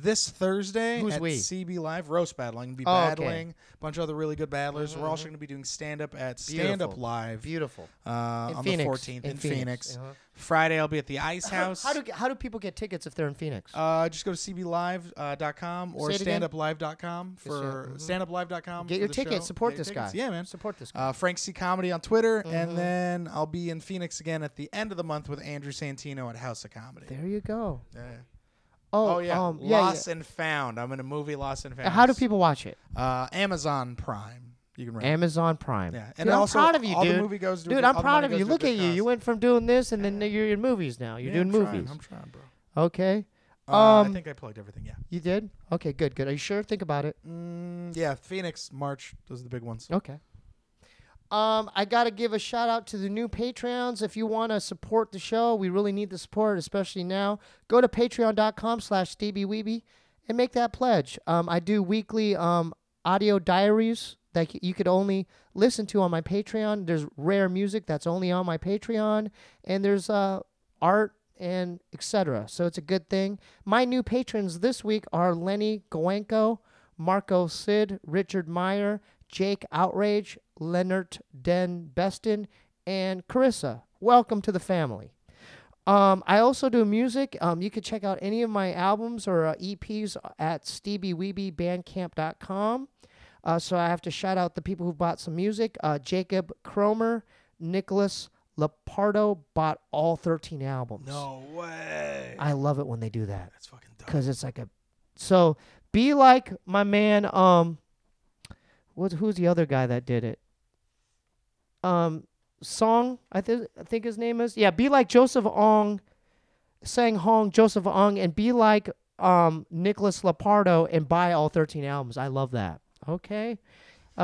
this Thursday at CB Live. Roast Battle. I'm going to be battling a bunch of other really good battlers. We're also going to be doing stand-up at Stand Up Live. Beautiful. On the 14th in Phoenix. Friday, I'll be at the Ice House. How do people get tickets if they're in Phoenix? Just go to cblive.com or standuplive.com for standuplive.com. Get your tickets. Support this guy. Yeah, man. Support this guy. Frank C. Comedy on Twitter. And then I'll be in Phoenix again at the end of the month with Andrew Santino at House of Comedy. There you go. Yeah. Yeah. Lost and Found. I'm in a movie, Lost and Found. How do people watch it? Amazon Prime. You can rent Amazon Prime. Yeah, and I'm proud of you, all dude. The movie goes to dude, I'm proud of you. Look at you. You went from doing this, and then you're in movies now. You're doing movies. I'm trying, bro. Okay. I think I plugged everything. Yeah. You did? Okay. Good. Are you sure? Think about it. Yeah. Phoenix, March. Those are the big ones. Okay. I got to give a shout out to the new Patreons. If you want to support the show, we really need the support, especially now. Go to patreon.com/Steebee Weebee and make that pledge. I do weekly audio diaries that you could only listen to on my Patreon. There's rare music that's only on my Patreon, and there's art and etc. So it's a good thing. My new patrons this week are Lenny Goenko, Marco Sid, Richard Meyer, Jake Outrage, Leonard Den Besten, and Carissa. Welcome to the family. I also do music. You can check out any of my albums or EPs at SteebeeWeebieBandcamp.com. So I have to shout out the people who bought some music. Jacob Cromer, Nicholas Lepardo bought all 13 albums. No way. I love it when they do that. That's fucking dope. Because it's like so be like my man, who's the other guy that did it? Song, I think his name is. Yeah, be like Joseph Ong, sang Hong, Joseph Ong, and be like Nicholas Lepardo and buy all 13 albums. I love that. Okay.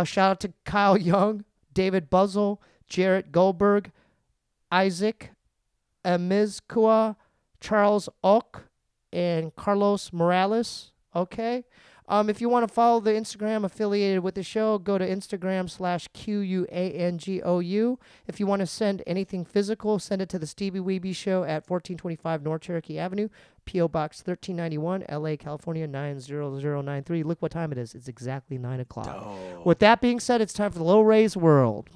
Shout out to Kyle Young, David Buzzle, Jarrett Goldberg, Isaac Amizkua, Charles Ock, and Carlos Morales. Okay. If you want to follow the Instagram affiliated with the show, go to Instagram/QUANGOU. If you want to send anything physical, send it to the Steebee Weebee Show at 1425 North Cherokee Avenue, P.O. Box 1391, L.A., California 90093. Look what time it is. It's exactly 9 o'clock. Oh. With that being said, it's time for the Low Ray's World.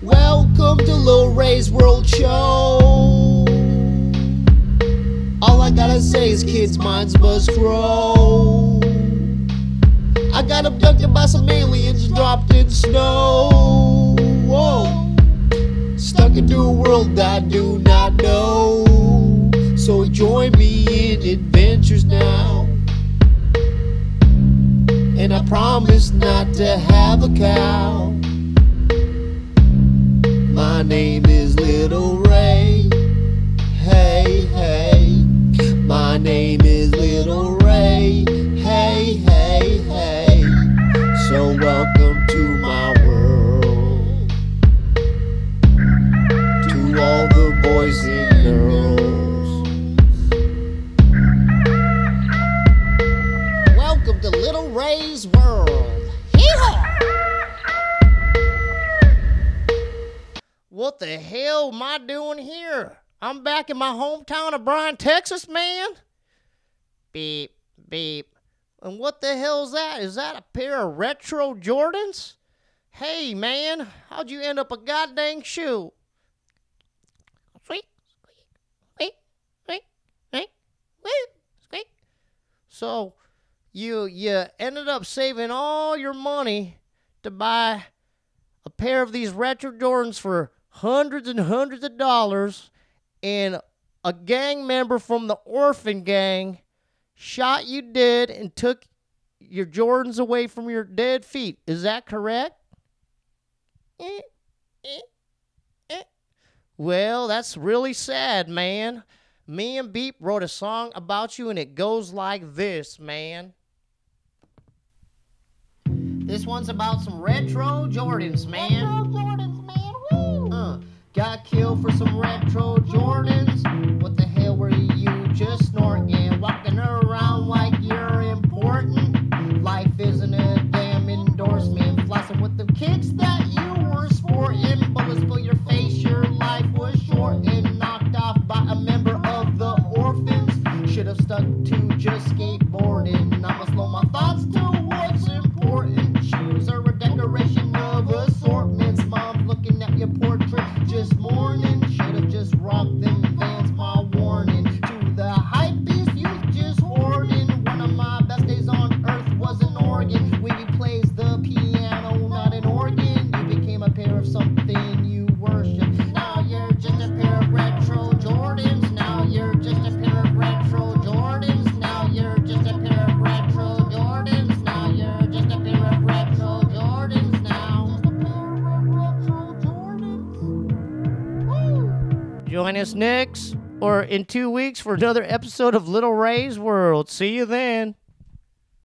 Welcome to Low Ray's World Show. All I gotta say is kids' minds must grow. I got abducted by some aliens and dropped in snow. Whoa. Stuck into a world I do not know. So join me in adventures now. And I promise not to have a cow. My name is Little Ray. Hey, hey. My name is Little Ray. Hey, hey, hey. So welcome to my world. To all the boys and girls. Welcome to Little Ray's world. Hee-haw! What the hell am I doing here? I'm back in my hometown of Bryan, Texas, man. Beep, beep. And what the hell is that? Is that a pair of retro Jordans? Hey, man, how'd you end up a goddamn shoe? Squeak, squeak, squeak, squeak, squeak, squeak. So, you ended up saving all your money to buy a pair of these retro Jordans for hundreds and hundreds of dollars, and a gang member from the orphan gang shot you dead and took your Jordans away from your dead feet. Is that correct? Well, that's really sad, man. Me and Beep wrote a song about you, and it goes like this, man. This one's about some retro Jordans, man. Retro Jordans, man. Woo! Got killed for some retro Jordans. What the hell were you just snorting, walking around like you're important. Life isn't a damn endorsement. Flossing with the kicks that you were sporting. Bullets fill your face, your life was short and knocked off by a member of the orphans. Should have stuck to just skateboarding. I must slow my thoughts to what's important. Shoes are a decoration of assortments. Mom looking at your portrait, just mourning. Should have just rocked them Vans, my warning. To the hype beast youth just hoarding. One of my best days on earth was an organ. Weebie plays the piano, not an organ. You became a pair of something you worship. Now you're just a pair of retro Jordans. Now you're just a pair of retro Jordans. Now you're just a pair of retro Jordans. Now you're just a pair of retro Jordans. Now just a pair of retro Jordans. Woo! Join us next or in 2 weeks for another episode of Little Ray's World. See you then.